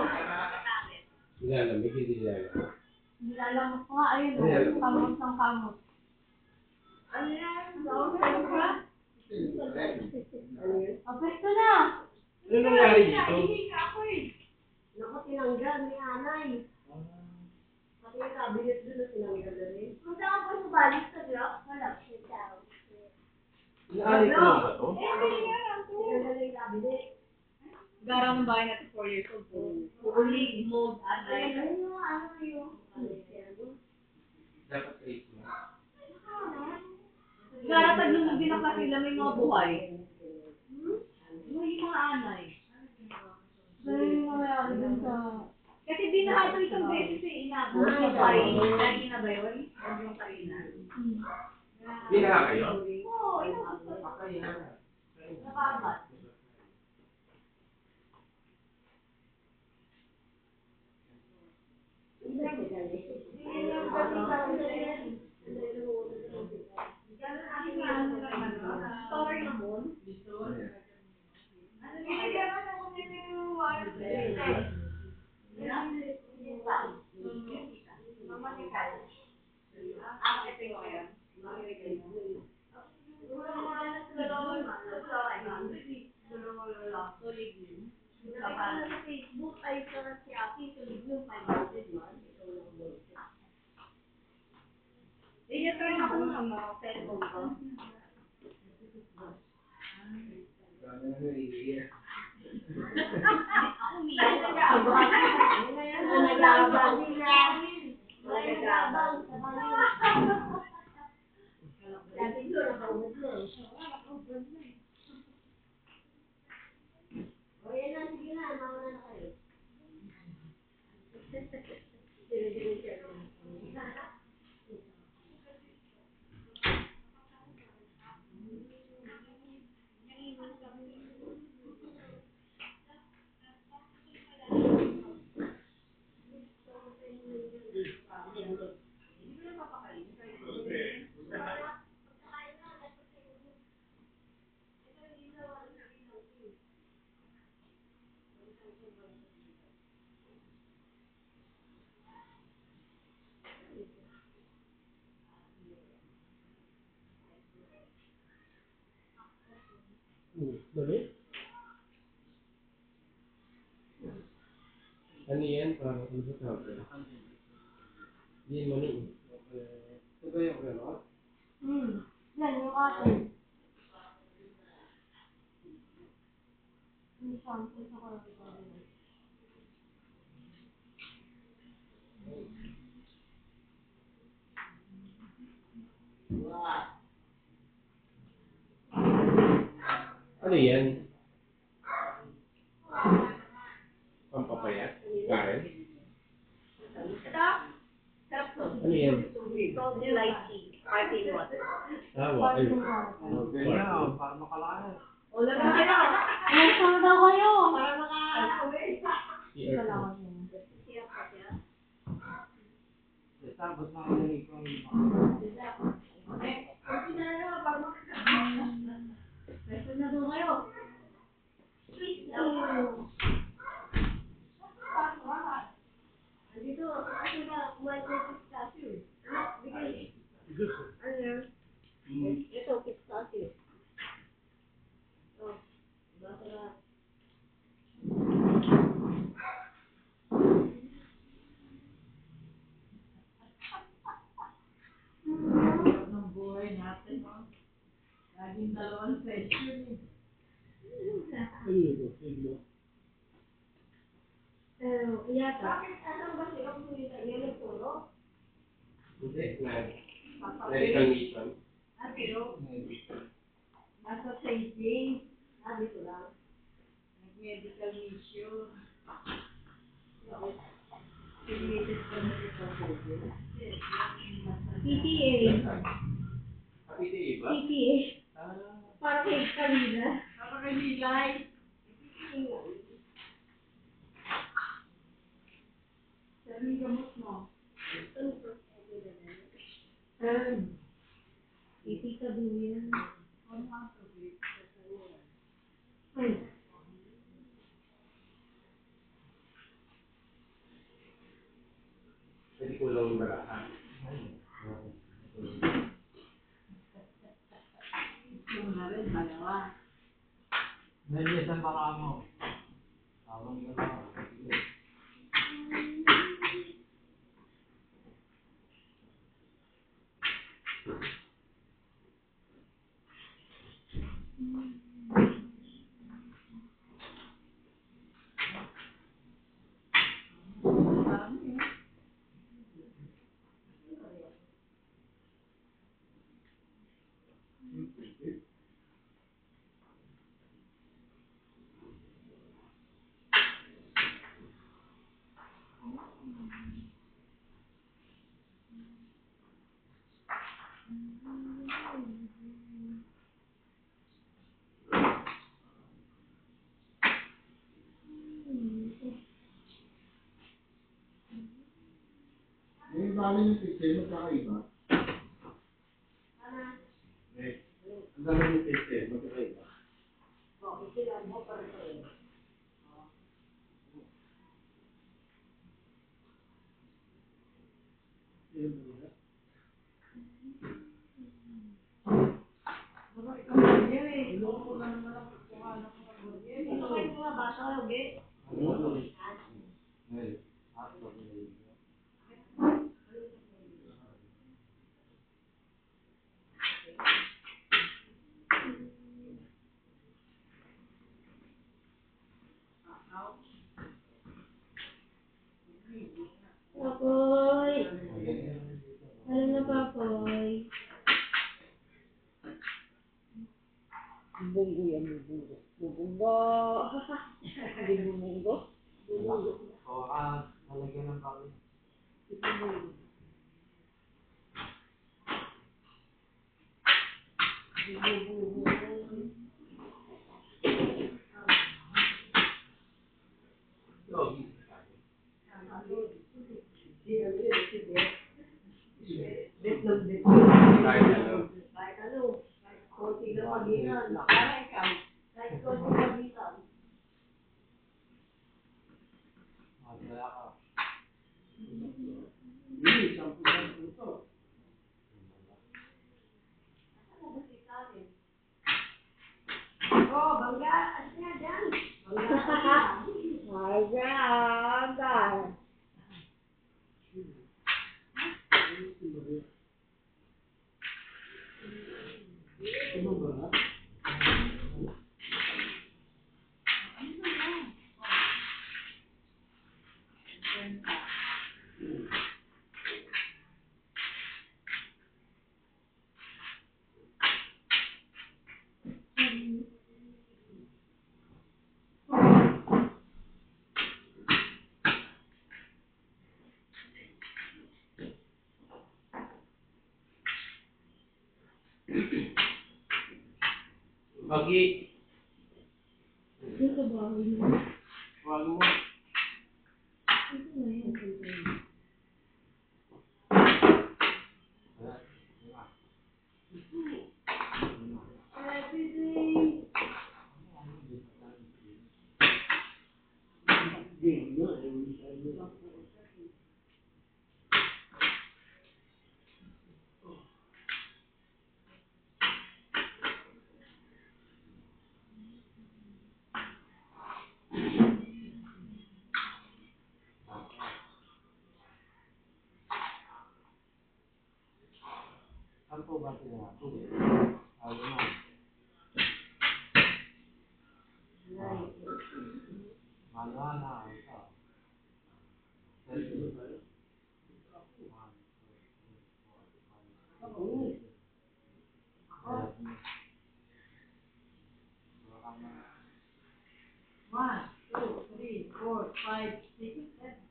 Nilalamig, hindi nilalamig. Nilalamot ko nga, ayun, Nilalamot. kamot ng kamot. Ano yan? Ano ba? Apesto na! Ano nangyari dito? Nahihinga ako eh. Naku, tinanggal ni Anay. Pati yung cabinet doon na tinanggal na rin. Punta ka po sa balik sa block? Wala. Naalit ko lang ba to? Tinanggal na yung cabinet. Gara ng bahay natin 4 years old. Fully moved and like, Ano yung ano yung? Dapat 8 mo. gara taglumog din ang kasi may mga buhay. Yung mga anay. Dahil yung mga dun sa... Kasi binahato isang beses eh, inabot sa Karina. Karina ba yun? Huwag yung Karina. Binaha kayo? Oo, inabot sa Karina. Nakabat. Story naman. Sa Facebook ay sa si Aki, tulig yung 500 man. I-return ako ng mga cellphone ko. Ako umiyak. Nagabang sila. Nagabang sa kanila. Sabi ko, nakahubad na. O yan na, sige na, mauna na kayo. Dire-diretso. Dali. Ano yan? Parang ano ba tawag? Yan, mali. Ito ba yung ano? Yan, yung atin. Yung shampoo sa karoon. Ano yan? Pampapayat? Karen? Ito, sarap to. Ano yan? Salt and light tea. Sparkling water. Tawa. Ay. Ganyan, para makalaya. O, lagyan kayo. Ayun daw kayo. Para maka-away. CR ko. Tapos nakalagay ko yung Pwede na doon kayo. Please, Dito, kasi na, kumain ko yung pistachio. Bigay. Ano yan? Ito, pistachio. Oh, masarap. Ng buhay natin, no? Laging dalawang session, eh. Pero, yata. Bakit ano ba siya kung hindi tayo nagturo? Hindi. Medical mission. Pero, nasa St. James, Dito lang. nag-medical mission. Created pa na ito sa Google. PTA. PTA ba? PTA. Para kay Kalina. Para kay Milay. Sabi yung gamot mo. PT ka din yan. Ano ang tubig? Ay. Hindi kulang yung baraha. Yung na rin, dalawa. Nalisan para mo. Tawang ka lang. Yung dami ng pixel, magkakaiba. Ang dami ng pixel, magkakaiba. Ito kayo mga basa kayo, okay? Papoy! Alam na, Papoy. Bunggo yan, bunggo. Bunggo. Hindi bunggo. O, lalagyan ng bakit. Kahit ano. Kahit ano, konti na pagitan. Para ikaw, kahit konti pagitan. Masaya ka. Hindi, sampu-sampu ito. Ano ba si Karen? Oh, Pagi. Yung sa bahay mo. Wag mo. Ito na yun. Ano po ba sila? Ano na? Mana ito. One, two, three, four, five, six, seven.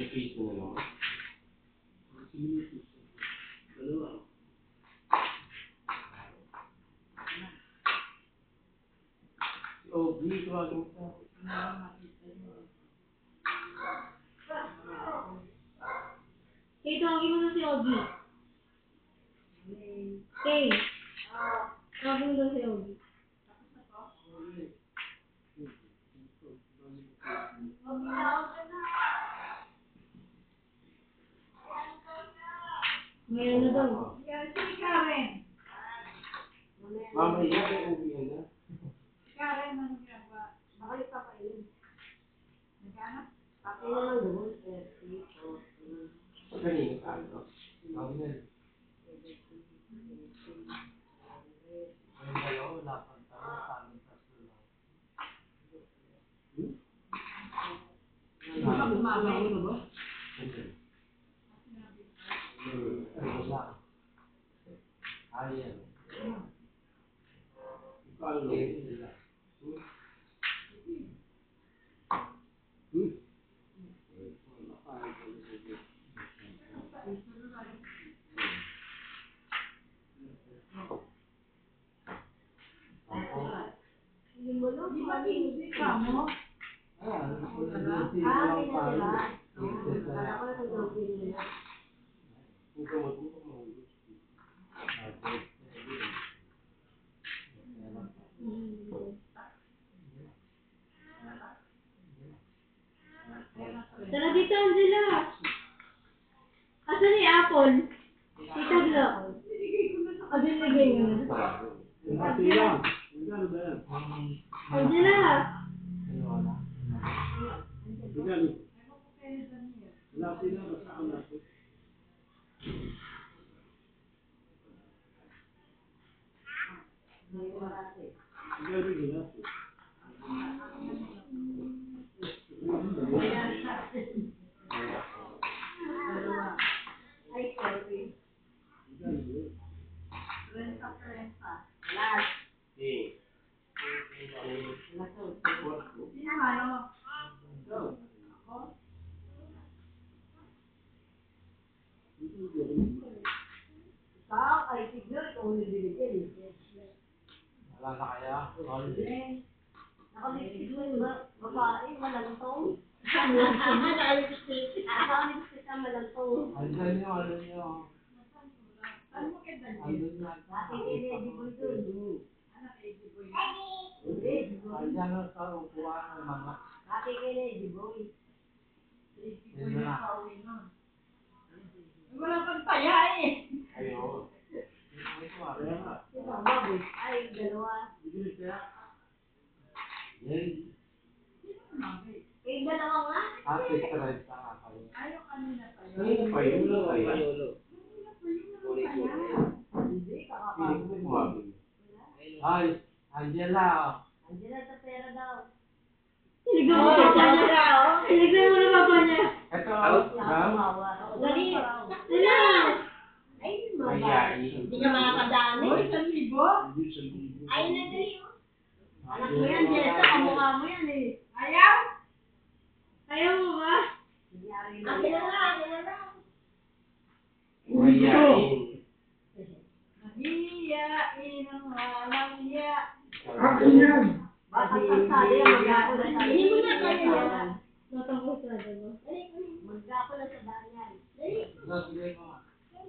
Increase mo na naman. Oh, please, wag mo sa. Kay, tawagin mo na si Ogie. Kay, tawagin mo na si Ogie. Ngayon na daw. Si Karen. Mama, iya ka uwi na. Si Karen, ano ginagawa? Nagkano? Kanina ka, no? Tawag na. Yung dalawa, wala pang tao, sabi tatlo lang. Kumabaw na ba? Wala. Ayan. Ikaw lang. Sila. Di ba music ka mo? Tara dito, Angela. Asan ni Apple? Tita Glo. Binigay niyo na. Angela. Ay, sorry. Sino ano? Ikaw, ay siguro itong nilibigyan eh. Wala na kaya? Holiday. Nakalipis ba? Babae, malantong. Nakalipis ka malantong. Andyan nyo, ano nyo. Ano kay Daniel? Andun na. Ate Kene, di mo dun. Anak kay Jiboy. Andyan na sa upuan ng mga. Ate Kene, di boy. Yun na. Wala kang taya eh. Ayun. Ay, dalawa. Yan. Kayong dalawa nga. Ate, stress na nga kayo. Ayaw kanina pa yun. Kanina pa yun, wala pa yun. Hindi, Piling kakapagod. ko kumabi. Ay, Angela. Andiyan na sa pera daw. Siligay mo na ba niya? Siligay mo na ba niya? Ito, Kawawa. Dali. Wala. Ay, Mayayain. Hindi ka makakadaan eh. 1,000? Ayun na dali oh. Anak mo yan, Jessa. Kamukha mo yan eh. Ayaw? Ayaw mo ba? Akin na lang, akin na lang. Mayayain. Hiyain ang walang hiya. Akin yan. Baka kasali yan, mag-ako na sa Hindi mo na kaya yan. Natangkol sa dalo. Dali, mag-ako na sa daan yan. Dali, Sige mo.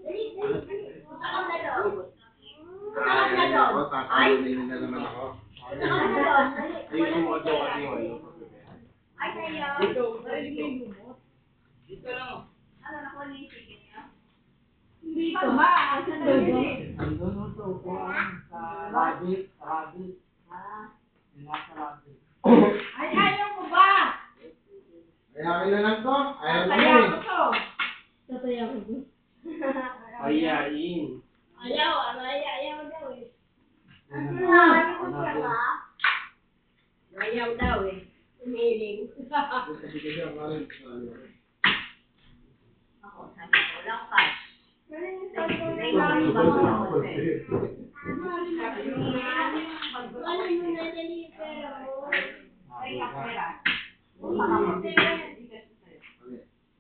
dali, dali, dali. Punta ka na doon. Punta Ay, ka na doon. ako, tatanungin na naman ako. Punta ka na doon. Dali. Ay, sumadyo kasi yung ano. Ay, kayo. Ano na ko ni sige niya? Dito. Saan dodo? Andun mo sa upuan. Sa rabbit. Rabbit. Ah. Nasa rabbit. Ay, ayaw mo ba? Kaya kailangan ko. Ayaw ko Ayaw eh. ko to. Tataya ko ba? Mayayain. Ayaw, ayaw daw eh. Ano Ano mo siya na? ba? Ayaw daw eh. Umiling. Kasi kasi ang karin. Ako, sabi ko, walang cash. Ano mo na dali yung pera mo? Ay, Pera.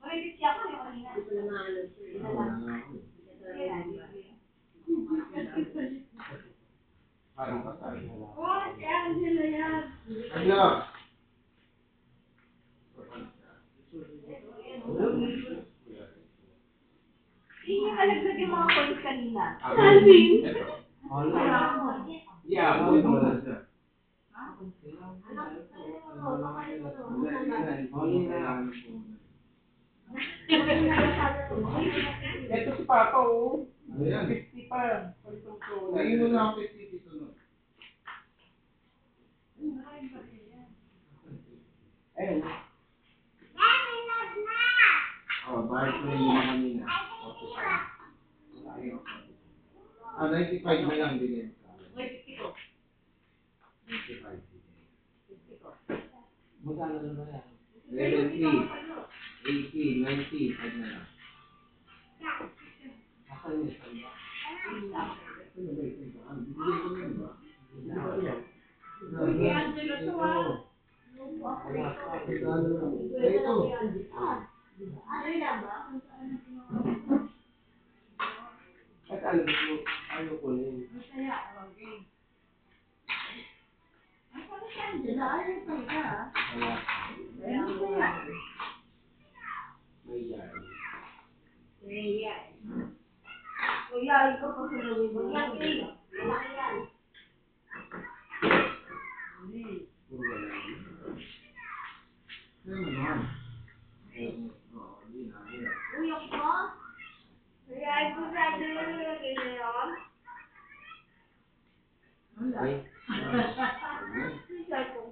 Marilit siya ko yung kanina. Ito na nga ano. Ito na lang. Parang kasal. Oh, si Angela yan. Ano? Hindi niya malaglag yung mga polis kanina. Alvin! Ito. Yeah, abot mo na siya. Ito si Papa, oh. Ano yan? 50 pa. Tingin mo na ako 50 piso nun. Ayun. Oh, bakit ko yung mga kanina? 95 na lang din. 95. magkano na ba yan? 70, 80, 90, 5 na lang. Asan yung sanda? Ano ba ito? Bibigyan ko na ba? Si Angela to ah. Ito. Ano yan ba? At ano gusto mo? Ayaw ko na yun. Masaya, okay. Ay, paano si Angela? Ayaw talaga ah. Wala. Ay, masaya. Mayayain. Kuya, ikaw pa sunugin mo. Yan, eh. Malaki yan. Puro wala yun. Ano naman? Oo, hindi na. Uyok mo? Kuya, ikaw sa atin. Ganyan. Ay. Sisal ko.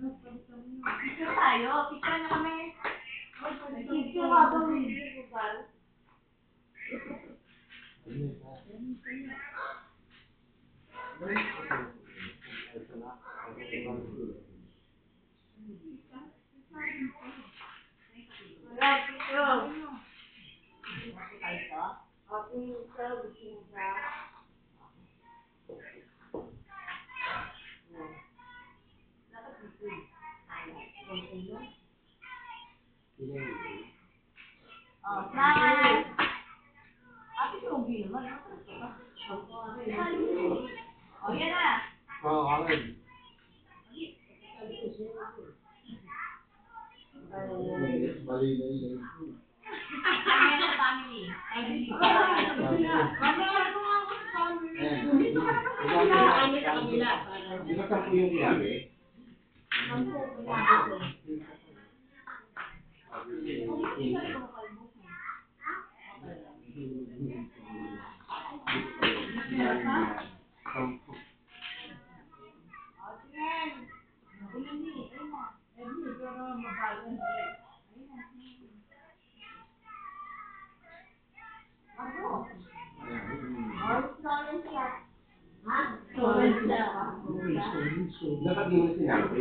Picture tayo. Picture na kami. Picture nga ba? Hindi ko ba? Ito na. Oh, smile. Ate, sugi naman. Oh, yan na. Oo, akin. Bali na yun. Kami sa family. Di ba sampu yung kinabi? Dapat di mo sinabi.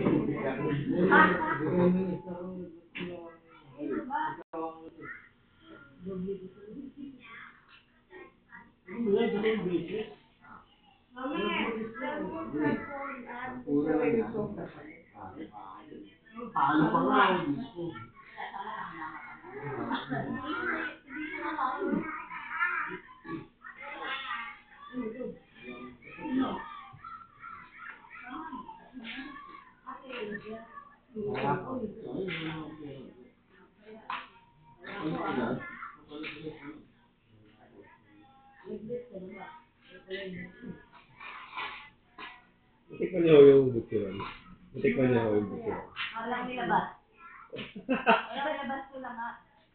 Paano pa nga? Matikman niyo yung bukiran. Matikman niyo yung bukiran. Walang nilabas. Walang nilabas ko lang ha.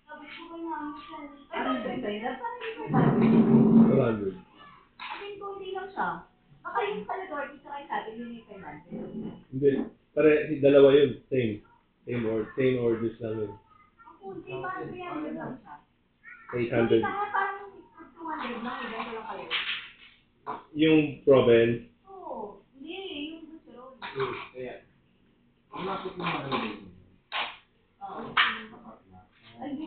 Sabi ko ba yung mami siya? Ay, bakit ba yun? Parang hindi ko ba? 100. Atin ko, hindi lang siya. Baka yung kalagor, isa kayo sa atin, yun yung kay Mante. Hindi. Pare, dalawa yun. Same. Same orders lang yun. Ang kunti, parang 300 lang siya. 800. Yung isa nga parang 200 lang, iba ko lang kayo. Yung Proven. Oo, hindi, yung Bucheron. Kaya, ang lapit mo magaling. Oo.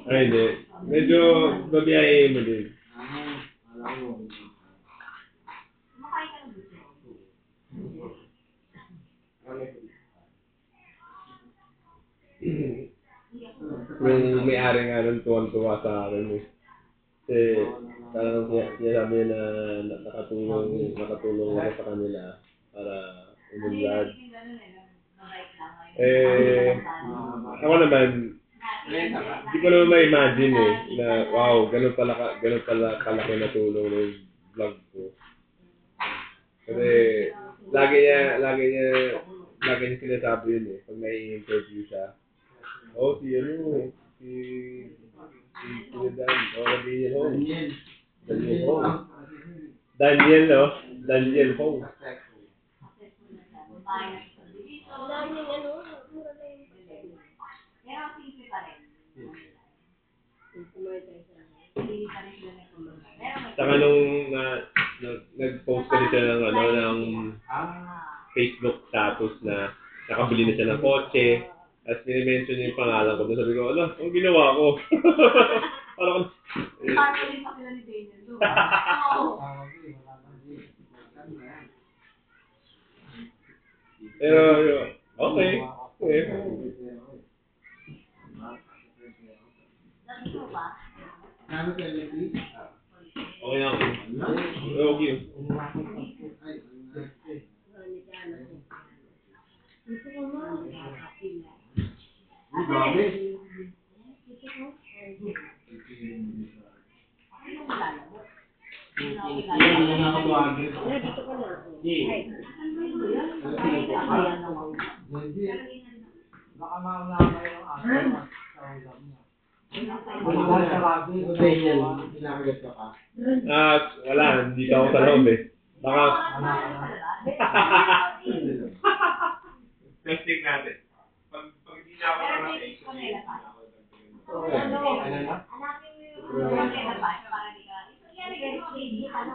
Ay, hindi. Medyo babiyahe mo din. Alam mo. Kumakain ka ng Bucheron. Yung may-ari nga nun, tuwan-tuwa sa akin eh. Kasi, parang sinasabi niya na nakatulong ako sa kanila para umunlad. Ako naman, hindi ko naman ma-imagine eh, na wow, ganun pala kalaki na tulong ng vlog ko. Kasi, lagi niya sinasabi yun eh, pag nai-interview siya. Oh, si Dan, Daniel Ho. Daniel Ho. Pero simple pa rin. Hindi pa rin sila nagtulungan. Saka nung nag-post ko rin siya ng Facebook status na nakabili na siya ng kotse. At minimension niya yung pangalan ko. Sabi ko, ano, ang ginawa ko? Parang Parang pa sila ni Daniel. Oo. pero, okay. Sabi mo ba? Kano 70? Okay na ako. Okay. Grabe. Baka mauna kayo ng aso sa ulam niya. Pinakagat ka pa? Wala. Hindi ka ako sa loob eh. Baka... Testing natin. Pag hindi na ako Hanapin mo yung para di ka. Yan, baby. Ano?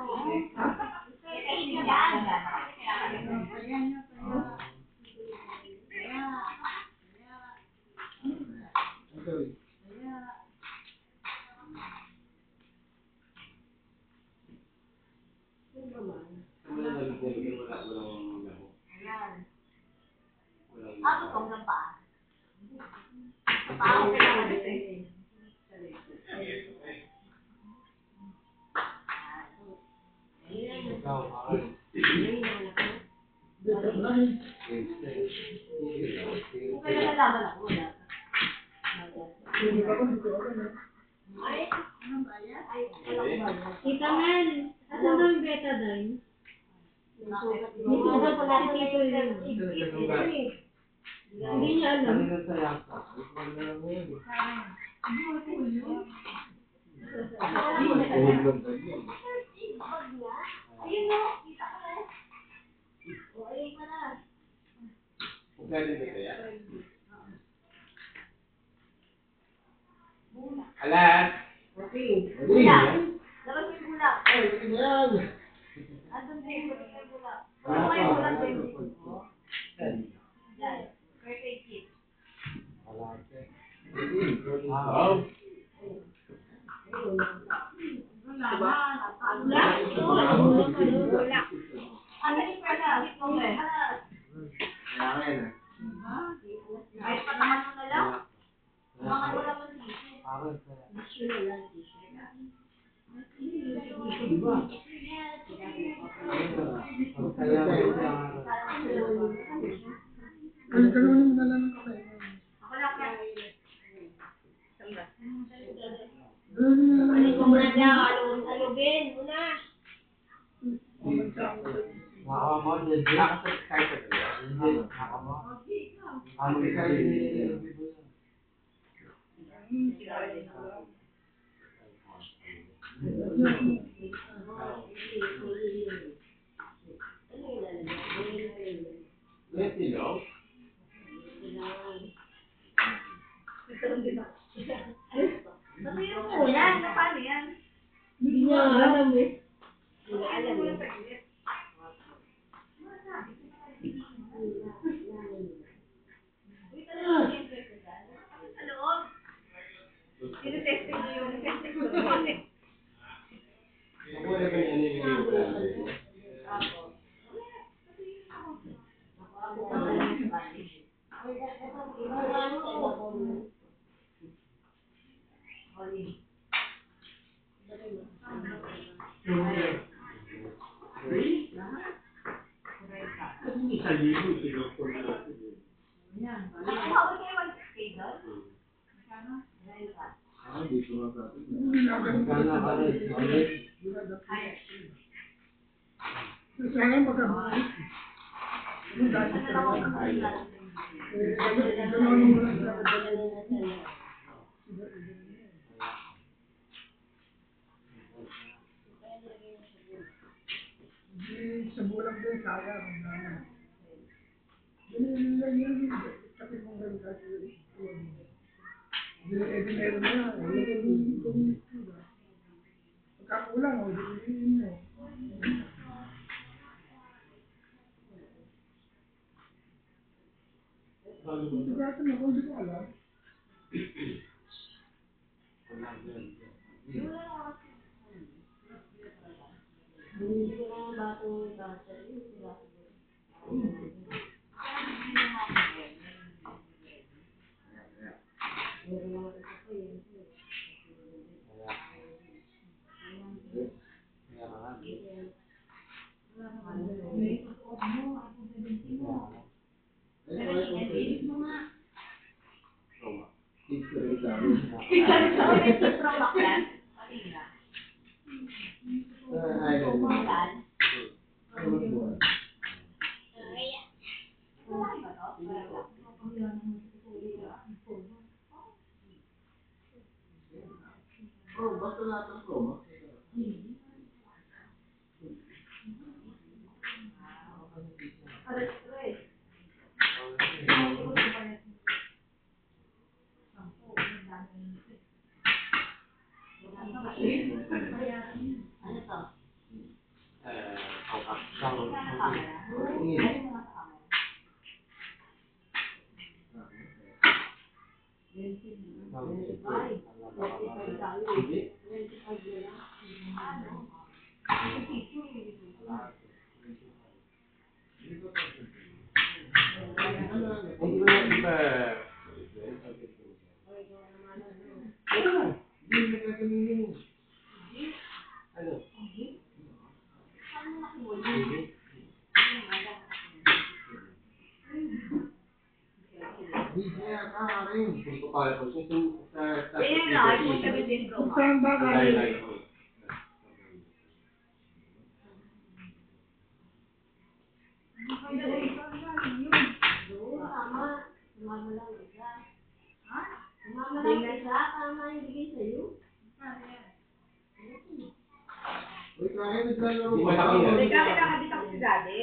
Ako kung lang pa. Paano ka na laban ako, wala. Kita man, asan daw yung betadine? May sugat pala sa Tito yun. Hindi niya alam. Ayun no, kita ko eh. O, ayun ka na. Alas! Bula. Labas mo yung bula. Andun din, labas mo yung bula. Ano mo yung bula din? Yan. Birthday kit. Wow! Bula. Ano yung birthday kit mo eh? Ay, pataman mo na lang. Baka wala mo tissue. Ako lang ka. Ano ko muna daw, alugin muna. Ba't yung ulan? Paano yan? Hindi niya alam eh. Wala alam mo. Sa loob. Tinitesting niyo yung testing ko. Ako hawag kayo mag-stay doon? Sa bulang din, sayang. Kasi kung ganun kasi, meron na. Pagkakulang, o, hindi mo. Tugasan ako, hindi ko alam. Hindi ko na batong basa. Oh, basta natin ko. Ano to? akin. Hindi ko pa alam kung sa Yan na, iPhone 17 Pro Max. Saan ba galing? Uy, kaya naglalaro Hindi ko. pa laki yan. Teka, kinakabit ako si Daddy.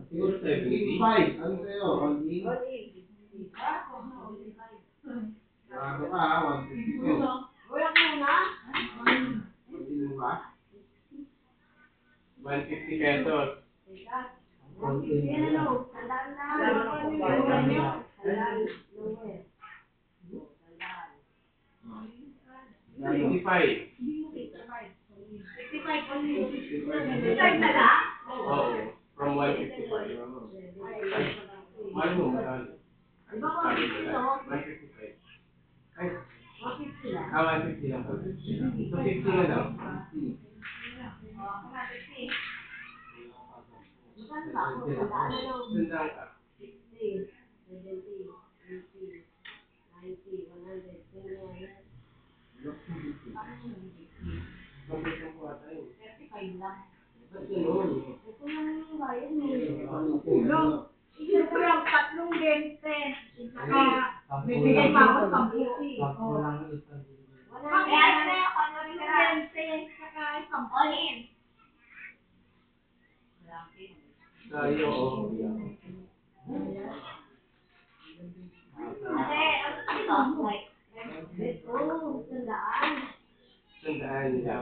Siguro 70. 85. Ano sa'yo? All in? Sarado ka ha, 152. Wala muna. All in mo ba? 150 pesos. All in. Yan ano, tandaan na. Tandaan. 95. 55 only. 55 na lang? Oo. From 155. Mahal mo, mahal. Iba ko, ito. 155. Ay, 150 lang. 150 lang. So 50 na lang. Magkano ba ako? Tandaan na lang. Sandaan ka. 60, 70, 80, 90, 100, 200. Complete yung kuha tayo. 35 lang. Ba't ganun? Ito yung bayad mo. Isa ko lang, 3 20. Saka, bibigyan pa ako 10. Oh. Kaya na yung ano rin 20, saka 10. all in. Tayo, Kasi, ano sa ito? Like, tandaan. sandaan niya.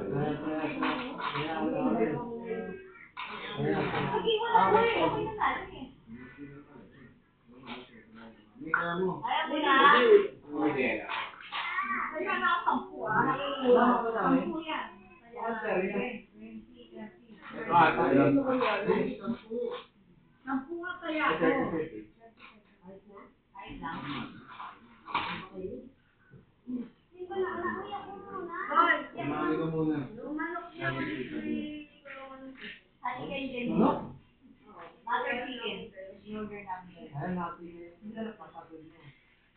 Sige, wala ko eh. Okay na tayo eh. Hindi kaya mo. Ayaw mo na. Hindi na. Kaya na ako 10 ah. 10 yan. Ito ata yun. 10 nga kaya ako. 30. Ayos lang. Hindi ko na alam. Uy, ako muna. Hoy, Umali ka muna. Lumanok niya ako si... Honey chicken din. Butter chicken. Order namin.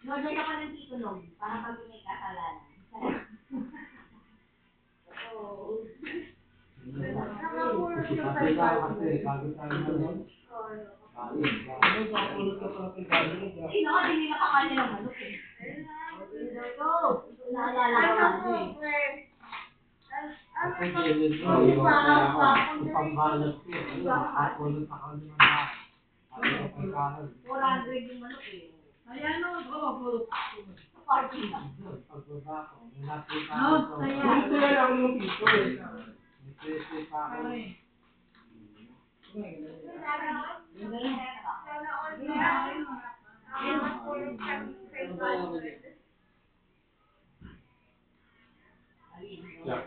Order ka pa ng Tito Nog para pag may kasalanan. nakapuro siya sa Sino ka din nila pakanya ng manok eh. Naalala ko. Pambalat ko. 400 yung manok eh. Ayan o, Sa parking lang. Pagbaba ko, nakita no, ko. kaya. Gusto na lang ng piso eh. Yeah.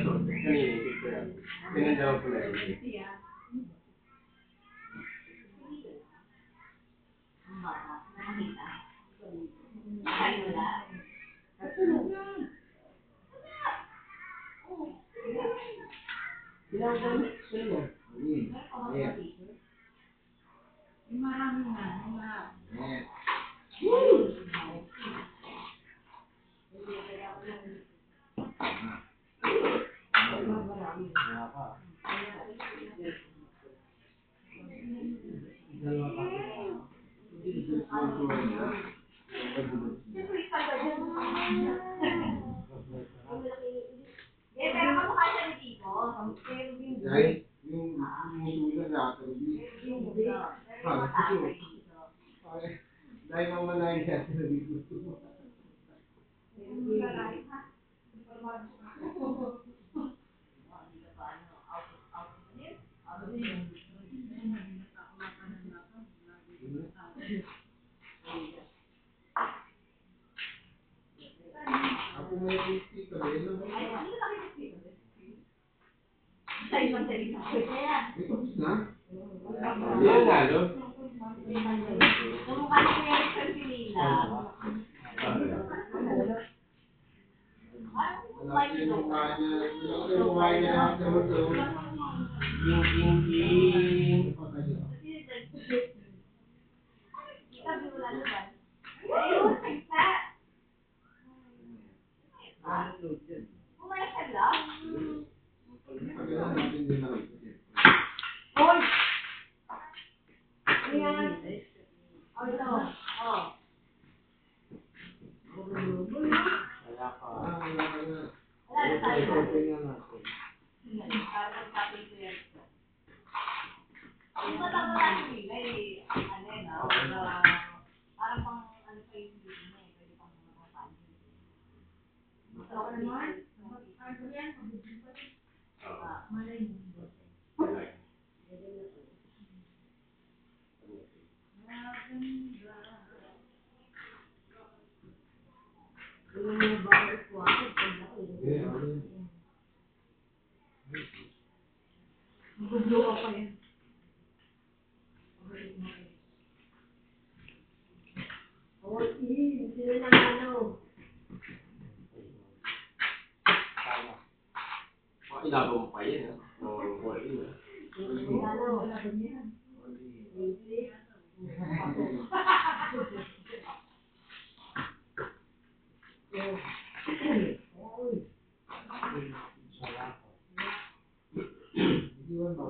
Ito, kanina yung picture. Pinandaw ko na yun. Ang bata, nakakita. Ay, wala. Ilang gamit sa'yo? Marami na. Pero kamukha siya ni Tito. Guys, yung sulat na ako. Dahil mamalayan siya sa dito. Ako may 50 ka rin. Sa ibang salita. Ito, tapos na. Yan, lalo. Kamukha ni Kuya Richard Pinila. Malaki yung mukha niya. Malaki yung mukha niya. King, king, king. Ikaw, di wala naman. Ayun, nagsa. Pumayag ka lang. Pagkailan natin din nakita. Hoy! Ayan. O, ito. O. Wala pa. Wala ka na. Wala na tayo. Tingnan natin. Para pag-copy ko yan. Yung matang natin nila eh, ano yun parang pang ano pa yung video niya eh, pwede pang mga kapatid. Masarap naman. Ano yan? Malay mo. Yung mga bawal ko ako, Yeah, ano? mag-blow up pa yan. Sino na ano? Ilabaw mo pa yan, ha? Wala yun, ha? Iwan ba?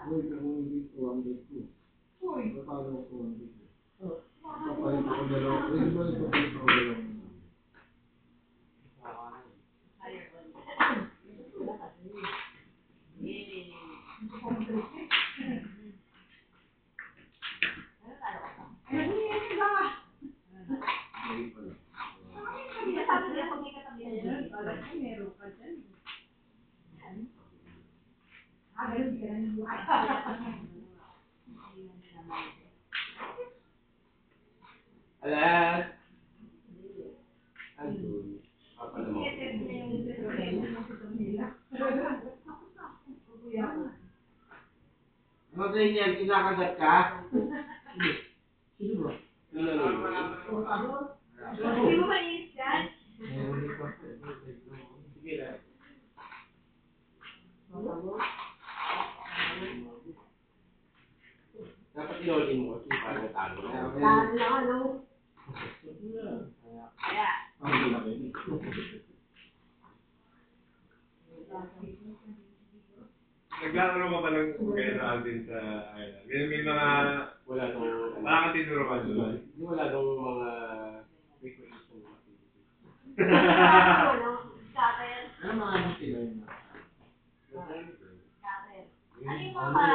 Uy, kung hindi 200 Uy, paano ko 200? Papalit ako dalawa. Uy, ba papalit ako dalawa? Alas! Andun. Papalamok. Ano sa inyo? Kinakagat ka? Sino ba? Hindi mo mainis yan? Meron dito. Sige lang. Dapat inolin mo kasi parang talo na. Talo lang ano? Kaya. Ang laki. Naglalaro ka ba ng kaya Alvin sa island? May mga Wala nung... wala kang tinuruan doon. Wala nung mga... recreation activities. Ano? Scatter. Ano mga sila yun? Scatter. Ano yung mga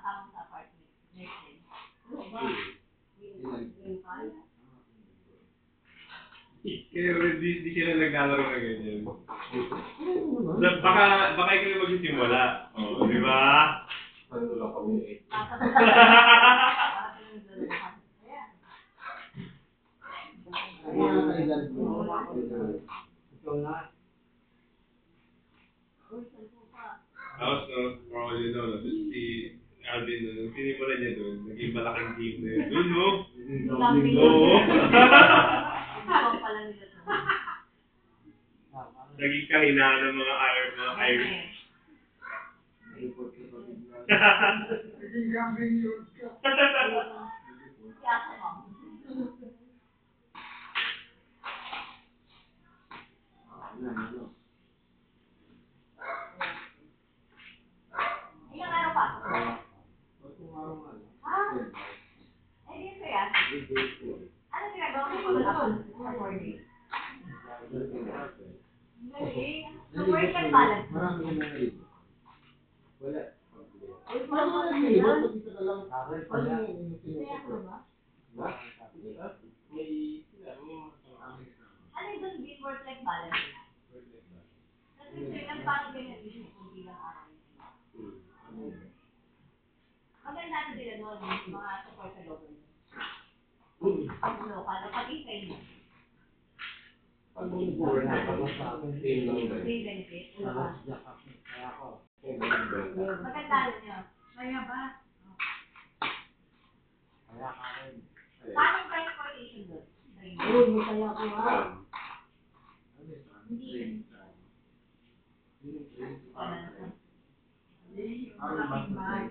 tamang sa apartment? Nursing. Kaya di sila naglalaro na ganyan. Baka ikaw yung magsisimula. O, di ba? Matulog kami eh. Ano mga kailan mo? Ikaw na. Tapos, for all you know, si Alvin, nung sinimulan niya doon, naging malaking team na yun. Doon, no? Oo. Ikaw pala nila to. Naging kahinaan ng mga Irish. Report ka pa bigla. Kaya mo. Ano? Ilang araw pa? Kung araw nga lang. Eh, di kaya. Ano ginagawa mo pag sa 4 days? Galing. So, work-life balance. Marami yung mga rin. Wala. Ay, parang wala yung iba. Pag isa ka lang. Ano yung Kaya sinukat ko ba? Ba? May... Sila, may mga... Ano yung doon din work-life balance? Kasi sila parang ganyan din kung bilang araw. Maganda na sila doon, yung mga support sa government. local, pati sa inyo. Pag bumubura na ako, same lang ba? Same benefit. Kaya ako. Same lang ba? Maganda nyo. Kaya ba? Kaya ka rin. Paano yung transportation doon? Uy, masaya ko ha. Hindi. Ang malaking bag.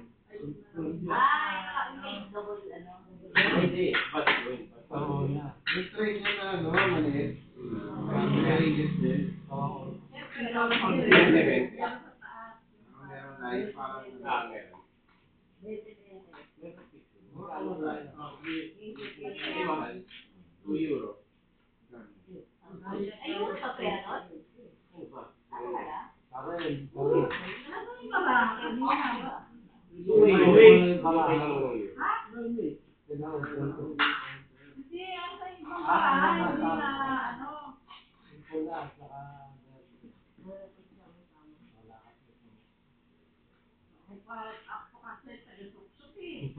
Yung double, ano? Hindi, but win. Oo na. Yung train niya na ano, maliit. Maliit din. Oo. Meron live parang Meron. Mahal. 2 euro. Ayun, sa pera nun? Ano ba? Talaga? Ako rin. Ano ba ba? Kanina ba? Uwi lang naman ng euro. Hindi, ang sa ibang bahay, hindi na, ano. Pula, saka... Ako kasi sa lusok-suk eh.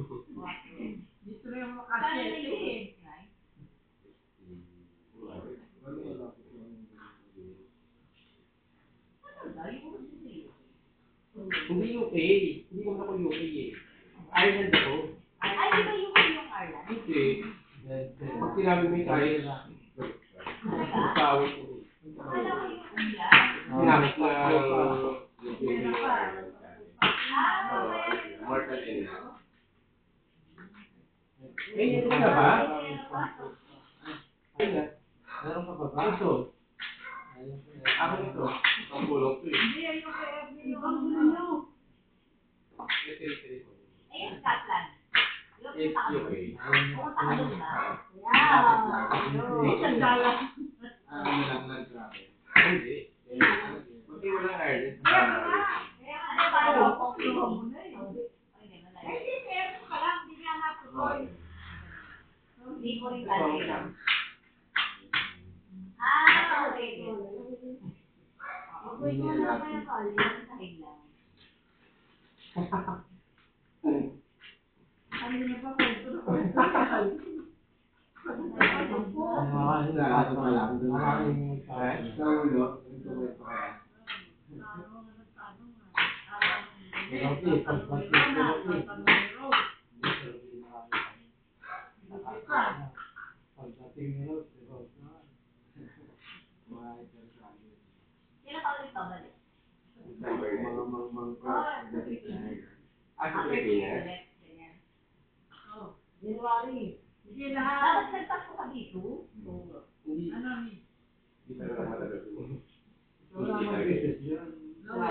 Dito rin mo Kano kasi na yung eh. Hindi UK. Hindi naman ako UK eh. Ireland ako. Ay, di ba yung Ireland? Hindi. Pag sinabi mo yung Ireland, tawag ko. Akala ko yung India. Sinabi ko na yung Ireland. Ah, Mortal Enemy. May nito na ba? Ayun na. Meron ka ba ba? Ito. Ako ito. Ang bulong ko eh. Hindi, ayun kaya binibang mo nyo. ayun, Scotland. Yung It's pumunta ka UK. doon. Pumunta ka doon ba? Ay, sandala. ano lang nag-travel. Hindi. Buti walang Ireland. Kaya nga, parang ako. mo na eh. Ay, hindi, meron ka lang. Hindi nga natuloy. Hindi ko rin kasi. Ah, okay. Uy, ko na ba yung college? Sahig lang. Ano na ba kwento na kwento? Sa ano pa lang, doon sa ulo, ito ko ito kaya. Pagdating nila, Sino ka ulit babalik? December na. Mga mang Ah, Sa after Pilipinas. ulit. Ganyan. January. Sige lahat. Dapat nagpasko ka dito. Hindi. Ano ni? Hindi talaga matagal. wala mang business yun. Ano?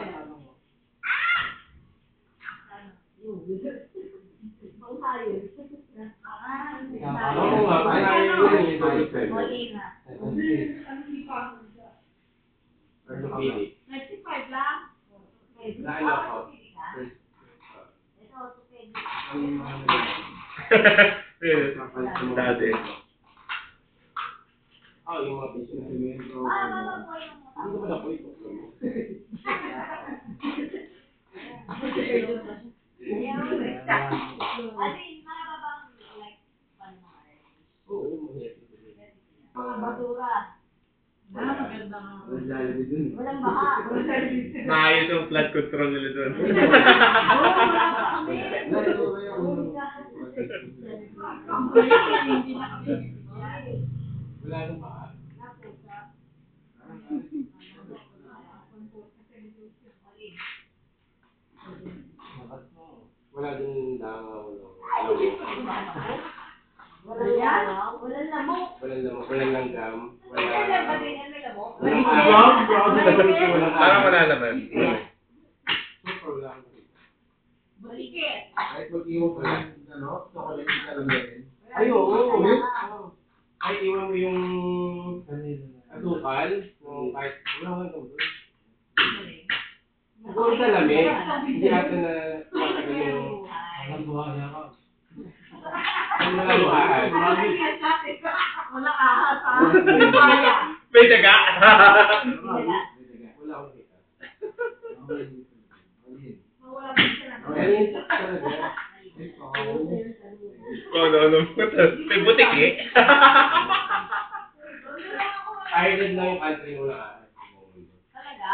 Ah, Oo nga, kaya yun yung December. Molina. ano di pa? Orthopedic. 95 lang? Ano ako? First. Ito, orthopedic. Ang mga Dati. Oh, yung mga business. Ah, mama po yung Hindi naman ako ito. Ano yun, marababang like, paano mga arrange? Oo, mahirap ito. Mga basura. Ah, maganda nga. Ang Jollibee dun. Walang baha. Maayos yung flood control nila doon. Ito ba yung Hindi na kami. Wala nang baka. Wala din langaw. Walang langaw, walang lamok. Walang langgam. Walang ba ganyan may lamok? Parang wala naman. Super wala akong nakita. Balikit. kahit mag-iwan ko lang, ano, chocolate na lang din. Ay, oo. Kahit iwan mo yung Kanina na. asukal, yung kahit wala kang doon. Siguro sa lamig, hindi natin na matagal yung Ang buhay ako. ano na luhaan. Wala ahas ha. Kaya. May daga. Wala akong nakita. Wala din sila. Ayun, talaga. Oh, no. ano mo. May butik eh. Ireland lang yung country mo na. Talaga?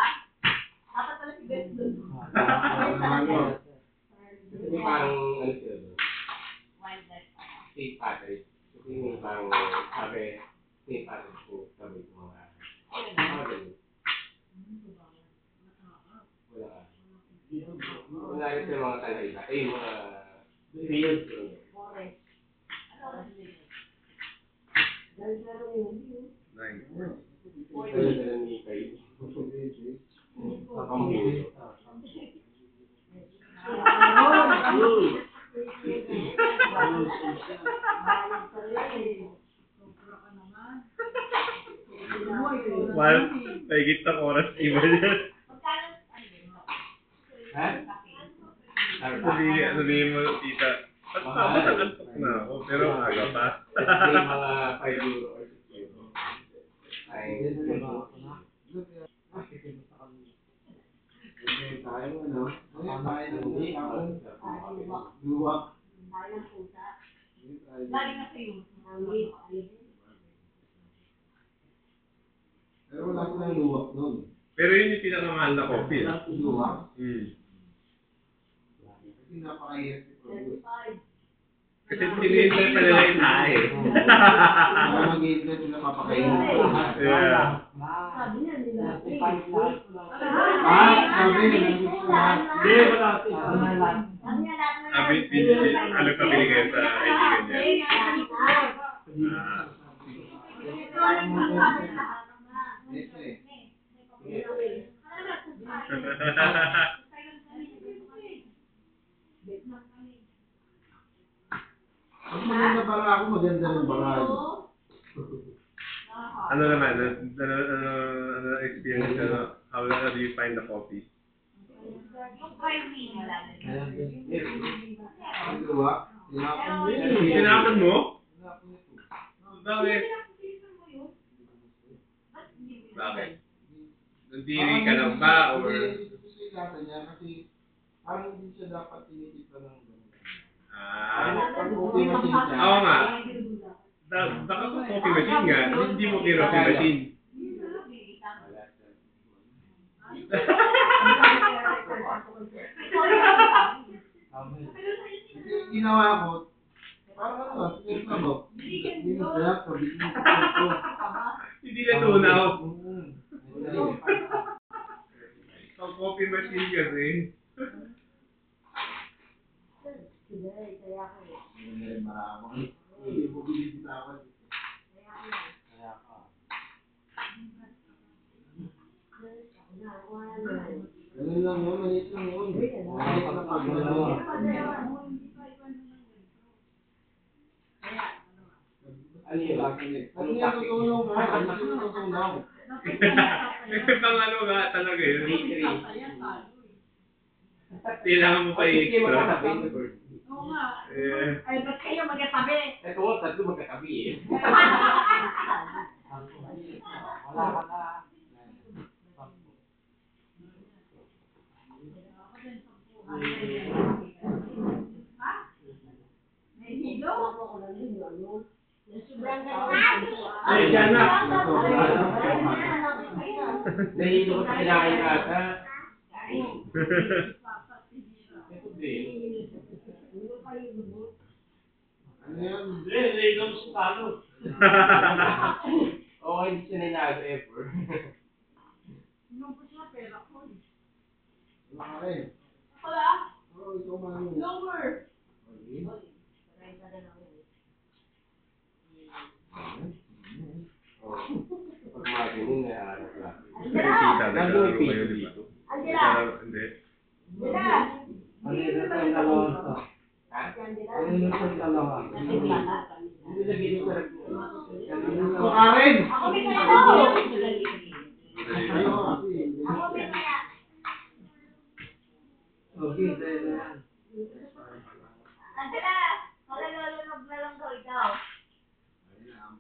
Dapat pala si Beth doon. Kasi parang, ano sila doon? Wildlife. State Patrick. Kasi may parang, sabi, State Patrick ko, sabi ko mga ganun. Wala rin sila mga talaga. Eh, mga field. Forest. Nice. Dala-dala ni kayo. Kakambulo. Well, pahigit na oras iba yan. Ha? Sabihin mo, tita, ba't antok na ako? Pero aga pa. May mga 5 euro or 6 euro. Ay, Tayo, ano? Tayo ng luwak. Lagi na sa'yo. Pero wala silang luwak nun. Pero yun yung pinakamahal na coffee. Wala silang luwak. Kasi napakahirap i-produce. Kasi pinintay pa nila yung tae. Kaya mag-iintay sila papakainin. Yeah. Sabi niya, nila. Sabi nila gusto lahat. Hindi, wala. Sabi niya lahat na Ano pa bili kayo sa kaibigan niya? Ito eh. Pag maganda para ako, maganda rin para ako. Ano naman, ano experience, how do you find the coffee? Yung priming wala din. Ang luwak, tinapon mo yun. Tinapon mo? Tinapon ito. Bakit? Bakit? Nandiri ka lang ba, or? Hindi, gusto yung lasa niya kasi parang hindi siya dapat tinitipla ng gano'n. Pag-coffee machine siya. Oo nga. Baka sa coffee machine nga, hindi mo coffee machine. Kasi yung ginawa ko, parang ano ba, sinasabok. Hindi mo kaya, sabihin mo ko. Hindi na tunaw. Madali. Sa coffee machine kasi. Hindi rin maramang. Hindi mo bilhin sa akin. Kaya ka. Ganun lang yun, maliit lang yun. Maliit na pag-galaw. ano yun? Ano yung tutulong ka? Ano yung tutulong? Kasi pang ano nga talaga yun. Bakery. Kailangan mo pa Kasi i-extra. magkatabi sa bird. Oo nga. Eh, Ay, ba't kayo magkatabi? Ito ko, tatlo magkatabi eh. Wala ka na. May hilo? Sobrang Ay, dyan na. Ito, Nahilo ko sa kinain ka ata. Ito din. ano yan? Hindi, nahilo mo sa talo. Oo, hindi siya nanalo ever. Nung po siya, pera ko. Wala ka rin. Wala. Oo, ikaw man. Lower. Pag mga ganun, naaarap lang. kita, naglalaro kayo dito. Angela! Hindi. Angela! Ano yung sa dalawa to? Ha? Ano yung sa dalawa? Hindi lagay mo sa rag. Ito ka rin! Ako may kaya ako! Ayaw kasi. Ako may kaya. Okay, sa'yo na yan. Angela! Malalulog na lang daw ikaw.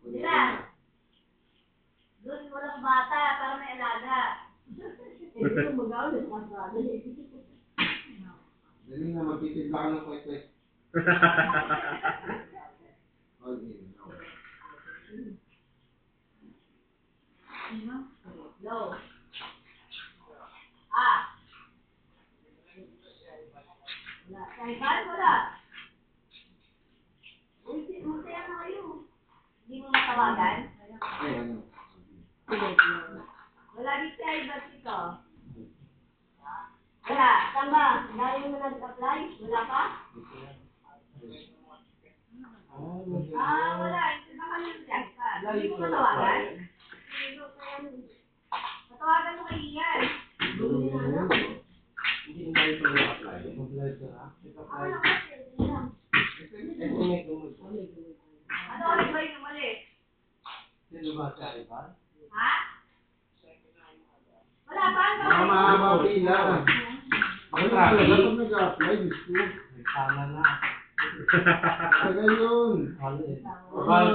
Angela! Doon walang bata, para may alaga. Dali na, magtitibla ka ng kwek-kwek. Low. Ah. Wala. Kailan? Wala. Masaya na kayo. Hindi mo matawagan? Ay, ano? Wala din si Ivan dito. Wala. Saan ba? Dahil mo nag-apply? Wala pa? Wala. Baka yun dyan ka. Hindi mo matawagan? Matawagan mo kay Ian. Hindi mo tayo pala apply. Apply ka na? Estimate mo. Ano oras ba yung mali? Sino ba si Ivan? Ha? Wala pa? Baka mahaba pila. Ano talaga pag nag-apply, gusto. Tama na. Tagal yun. Bagay. Ano ba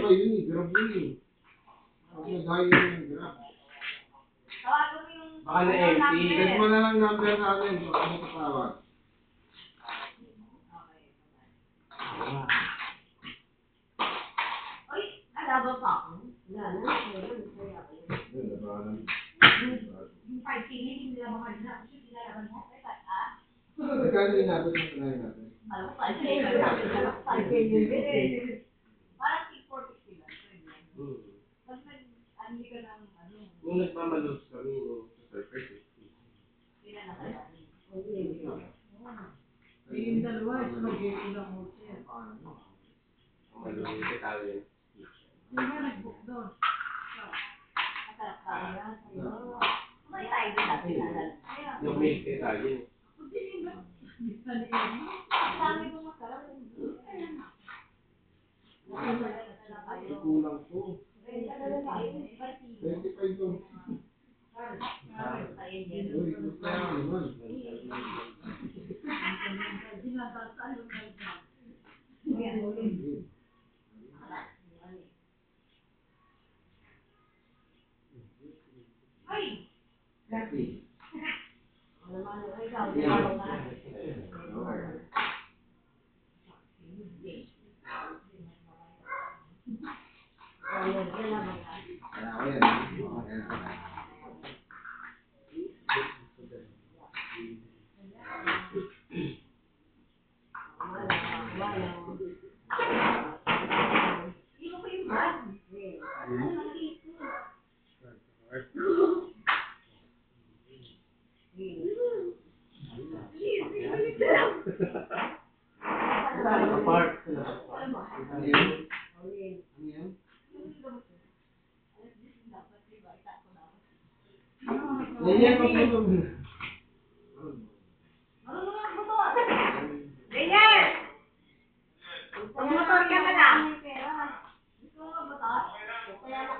yun eh? Grab yun eh. Pag nag-hire yung grab. Tawagan mo yung... Baka na-empty. Text mo na lang number natin. Baka mo tatawag. Uy, alaba pa ako. Wala na. Yung 5K hindi nila ba kanina? Kasi pinalaban mo. Ay, ah? Magkano yung natin na sanayin natin? Alam ko, 5K. 5K yun eh. Parang 640 lang. Pag nag-anli ka ng ano, Nung nagmamalos kami nung surface, sila na kaya. Yung dalawa, spaghetti lang mo siya. malos yung Italian. Di ba nag-book doon? Masarap ka yan. May tayo din natin alal. Yung milk Italian. Bisa ni Amy. Ang dami kong masarap. Kulang to. 25 to. Uy, gusto na naman. Dinadasal yung kailan. Ay! Happy. Ikaw, Kaya ako yan. Hindi mo pa yung bag. Apart. Ano yan? Ano yan? Ganyan pa po. Marunong ang motor. Ganyan! Mag-motor ka na lang. Gusto mo mag-motor?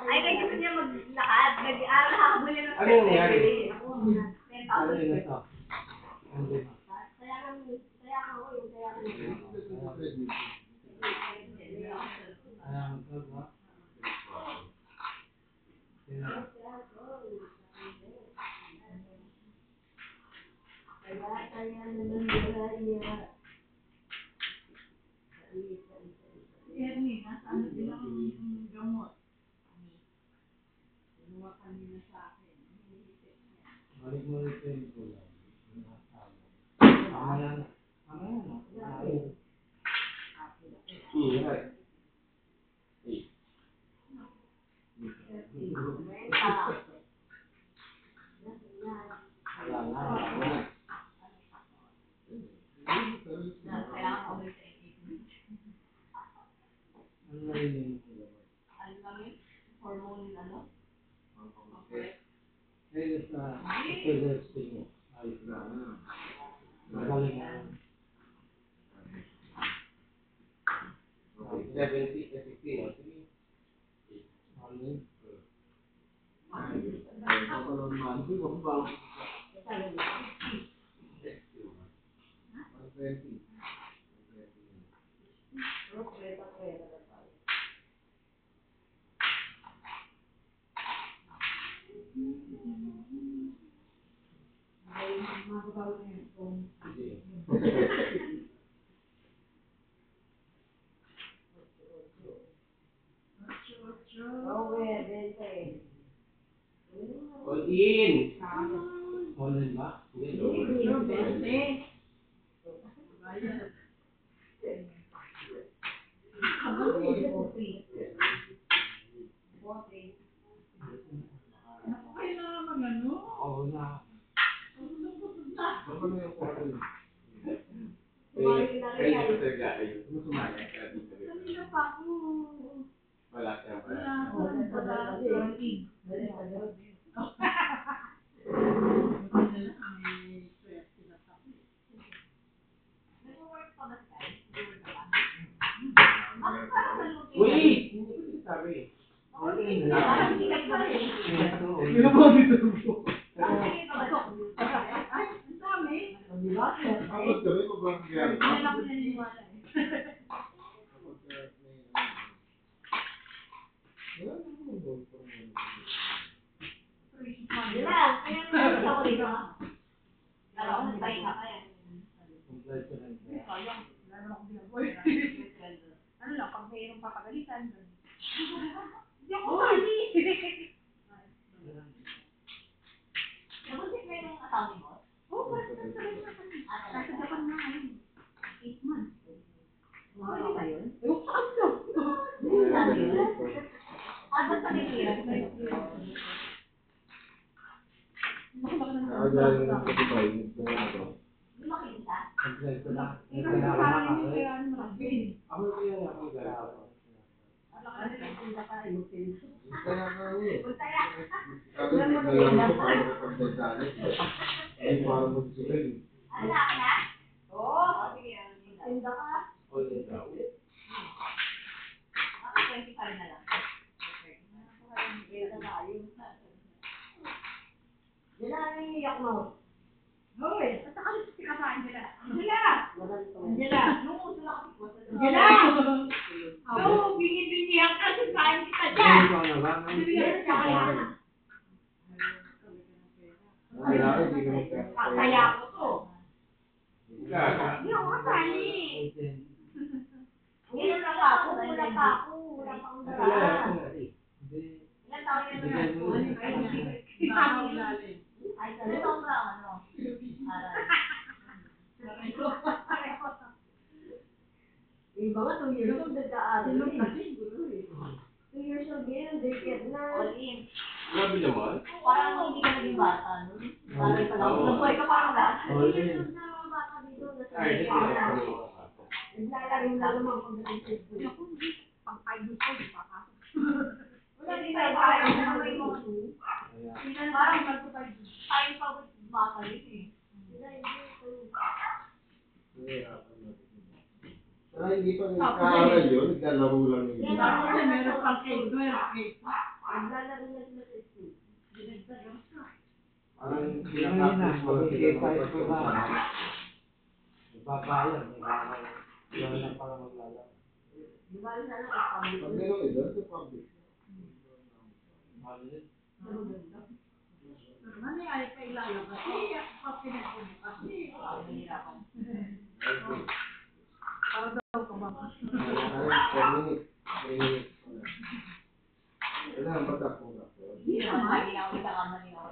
Ay, kaya gusto niya maglakad. Nakakabuli ng Ano yung nangyari? 10,000. Ano yun ito? Ernie, nasa ano din ang gamot. Kinuha kanina sa akin. Balik mo rin sa ito. Tama yan. Tama yan. Right. Wala na. Kailangan ko may sa Ano na yun yung ano lang yun? Hormone, ano? kaya sa pag-resting mo. Ayos na. Magaling na. Okay, 70 to 16 or 3. Ano yun? Kapalon man. Hindi ko ba? 120. All in. Online ba? Kailangan ano? Oo na. Baka na yung quarter. Kaya ko talaga ayun. Sumali ka dito. Kanina pa ako. Wala siyang pala. Wait! Hindi ko sinasabi. Sino ba dito? Tapos kami magbanggaan. Ano lang, pag mayroong papagalitan. Hindi ako mali. Nabusit na yung asawa mo? Oo, parang nasa Japan na ngayon. 8 months. Ano ba yun? Ewan ko ano. Sabi yun? Ba't pa nagkira? Nakagaling ng Spotify. Hindi makikita? Mag-live ko lang. Ikaw sa akin yung kaya ano marami. Ako kaya ako mag-live. Kaya nga eh. Buntaya. Sabi ko naglalaro ko para makapagdagdalit. Hindi para mag-sugal. Ano na ka na? Oo. Sige, tinda ka. All in daw. Ako 25 na lang. Yan na ang iiyak mo. Hoy, at saka si kapain nila. Angela! Nung uso na kasi ko. Angela! Oo, bingi-bingihan ka sa kain kita dyan. Ikaw na ba? Meron siya kaya na. Kaya hindi ka magkakaya. Kaya ko to. Hindi ako kasali. Ngayon lang ako. Wala pa ako. Wala pa akong dara. Ilan taon yan na? Ay, ilan taon ba ang ano? Iba nga, 2 years old, nagka-aaral. 2 years old yun, daycare na. All in. Grabe naman. Parang hindi ka naging bata, no? Parang pa lang. Nabuhay ka parang bata. All in. Na mga bata dito, nasa Ay, hindi ko daycare na. kami. Naglalaro na naman pagdating sa school. Ako, hindi. Pang 5 years old, baka. Wala din tayo, parang may mga parang tayo pa bata yun eh. Saka hindi pa nagkaaral yun, naglalaro lang yun. Kasi meron pang cake, Naglalaro na sila sa school. Parang Kaya na, pinaka-practice mo lang sila mag-i-tayo mga ko ba? pagkakas. Nagbabayad. Wala lang para maglalaro. Di ba na lang ang Pag public? meron ito, ito public. All in. Mani ay kailangan kasi papinig ko kasi para daw ka ba? Ay, 10 minutes. 3 minutes. Kailangan batak mo na. Hindi naman lagi na ako nagkakamali ako.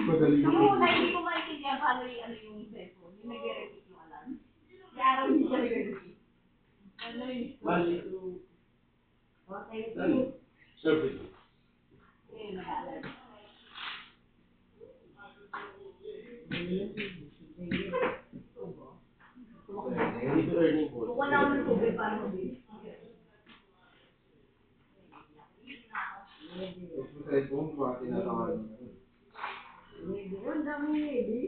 Madali Nung yun. una, hindi ko maintindihan paano ano yung cellphone. Yung nag-repeat yung alarm. Yung araw hindi siya nag-repeat. Mali. Okay, okay. Service. Eh, nag-alarm. Hindi ko earning po. Kung wala ako ng tubig, paano mabilis? Sa cellphone, baka tinatawagan mo na. Ang dami maybe.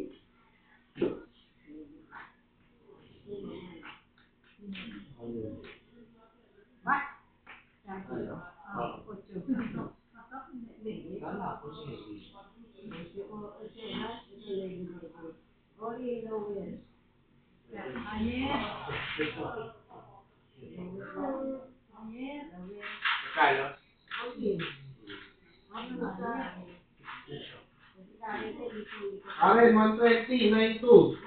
All in. Sana ako siya. Kalo? Alin, 120, 92.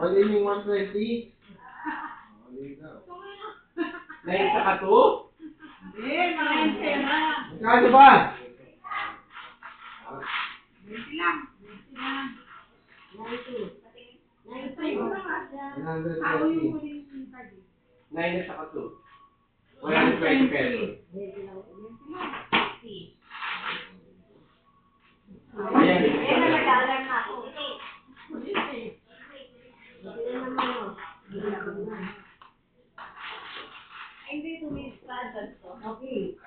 Alin yung 120? Alin daw. 9 saka 2? Hindi, mga yung pera. Magkano ba? 20 lang. 20 lang. 92 na nga. Ako 120. yung huling card. 9 na saka 2. 120 pesos. Ayan. Eh, nag-aalarm na ako. Ay, hindi, 2 minutes pa. Advance to. Okay.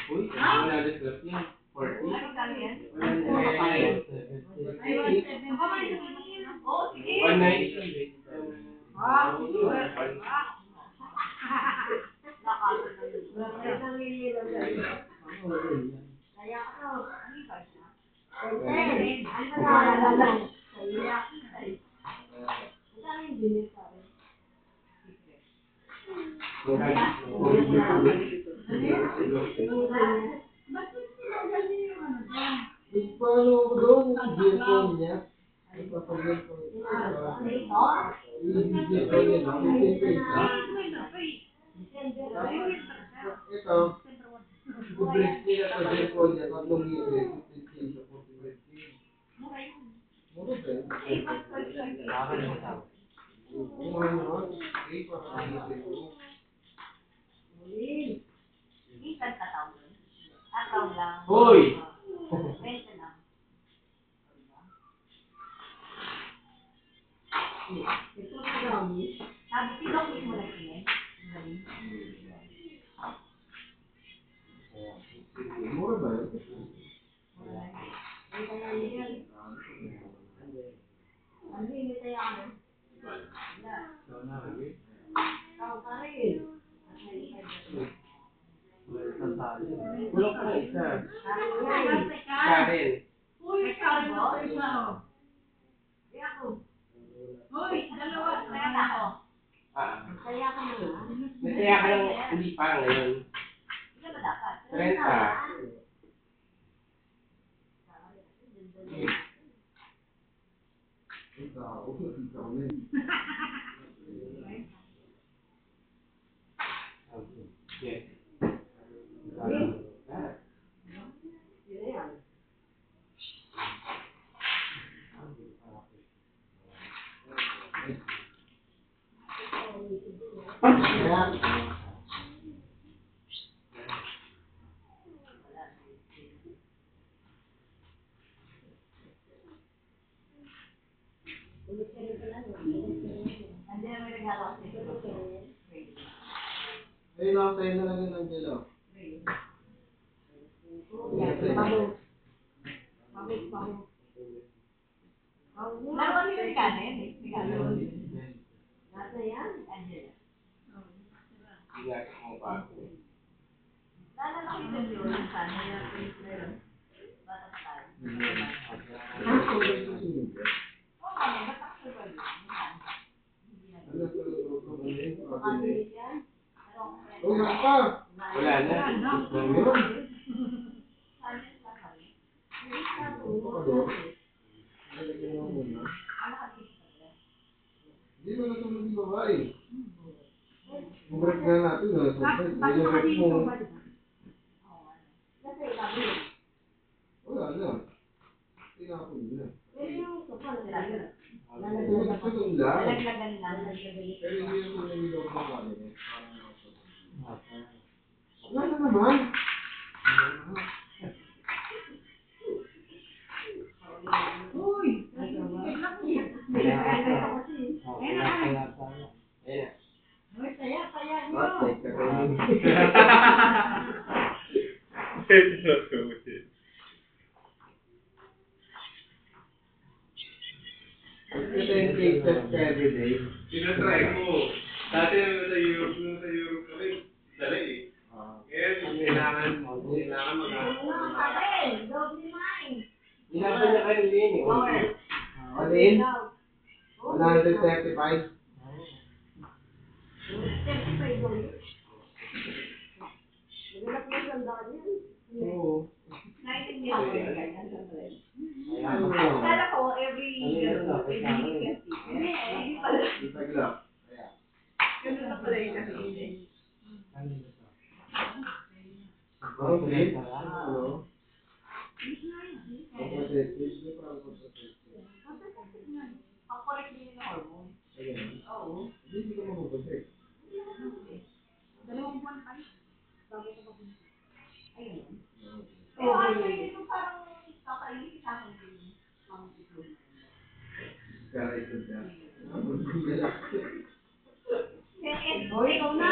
Uy, wala na plus yan. 40. Ay, magkano yan? Ay, Oo, sige. 190. Paano ako doon? G-phone niya. Nagpapagyan ko. I-G-phone niya na. 15 pesos na. Ito. I-break niya sa G-phone niya. 3 libre. 15 pesos. 40 pesos. Mura ba yun? Kung ano, eh, parang Minsan kataon. Kataon lang. Hoy! 20 lang. Sabi, sino mo nag-iyan? mura ba yun? Bulok pa ng isa. Karen. Uy, kaya na ko isa. Kaya ako. Uy, dalawa. Kaya na ako. Ah, Kaya ka na nga. nasaya ka lang hindi pa ngayon. Hindi ba dapat? 30. Ikaw, ikaw ulit. Yes. Andiyan may regalo ako sa'yo. Ayun ako sa'yo na lang yung Angelo. Laro kasi yung regalo yan eh. Regalo. Nasa yan? Angela. Ingatan mo pa ako. Naalala ko yung yun. Sana yan. Bata pa tayo. Oo, kami. Ba't ako ba yun? Ano sa loob ng ano yun? Mabilis yan. Oh, nga pa! Wala na. Ayun. Ito ka doon. Nalagyan mo muna. Hindi mo nasunod yung babae. Break na natin. Ayun, break mo. Kasi sabi, Wala na. Tinapon na. pero yung sopa na nilagyan. Sunod lang. Nalaglagan lang. Pero hindi yung sinanilaw ko sa akin eh. Wala na naman. Uy, nagigigil lang yan. Ayun na. Uy, taya nyo. Bakit? Kakainin. Ito yung cake test ka everyday. Tinatry ko. Dati sa Europe kami, dala eh. Ngayon, kailangan mag-aarap. Ilaban niya kanina yun eh. All in? 135. Oo. Kala ko, every, every pala. Ipag lang. Ayan. Ganun na pala yung nakikita. Okay. Ano? Contraceptive. Hindi pa ako contraceptive. Ang correct din yung hormone. Ayan. Oo. Hindi ka mabubusin. Dalawang buwan pa rin. Bago ko mag- Ayun. Pero actually, ito parang kakainin sa akin din. Ang itlog. Kaya ito siya. Hoy, ikaw na.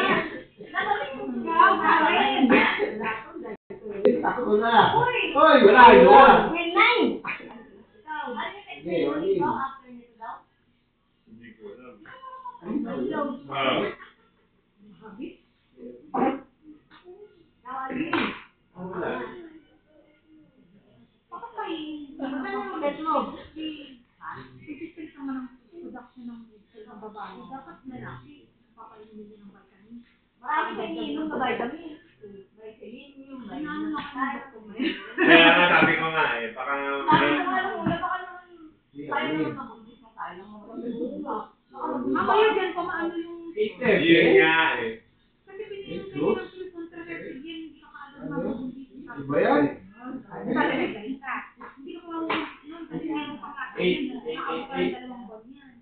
Nakalit mo ikaw. Nakalit. Takbo na. Hoy! Hoy, wala yun. Win 9! Ikaw, ano yung experience nito after nito daw? Hindi ko alam. Hello. Magandang betlog. Consistent naman ang production ng babae. Dapat lalaki. Papainumin din ng vitamin. Marami kayo iniinom na vitamin. Vitamin, vitamin. Kaya nga sabi ko nga eh, baka Sabi ko nga lang muna, baka naman tayo naman mabundis na tayo ng mga Mamaya dyan pa maano yung... yun nga eh. Kasi pinili yung contraceptive yan, hindi ka kaagad mabubundis. Iba yan. Hindi ka mabubundis kasi meron pa nga. Nakakaw pa ng 2 buwan yan.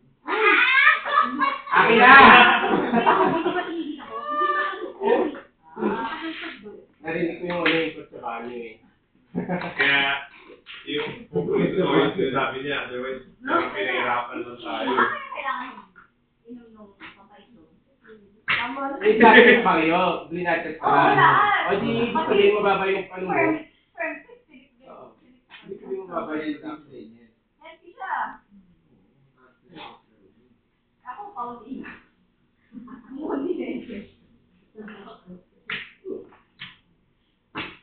Akin na! Hindi ba tingin ako? Hindi ba ako? Narinig ko yung ano yung ikot sa banyo eh. Kaya yung ito yung sinasabi niya, otherwise parang pinahirapan lang tayo. Bakit kailangan inom nung papaitlog? Yung natin pa kayo, blinatest ka Oo, lang. lahat. O di sabihin mababa yung ano mo. Firm, Oo. Hindi sabihin mababa yung tapos niya. healthy siya. Ako, pauli. Muli eh.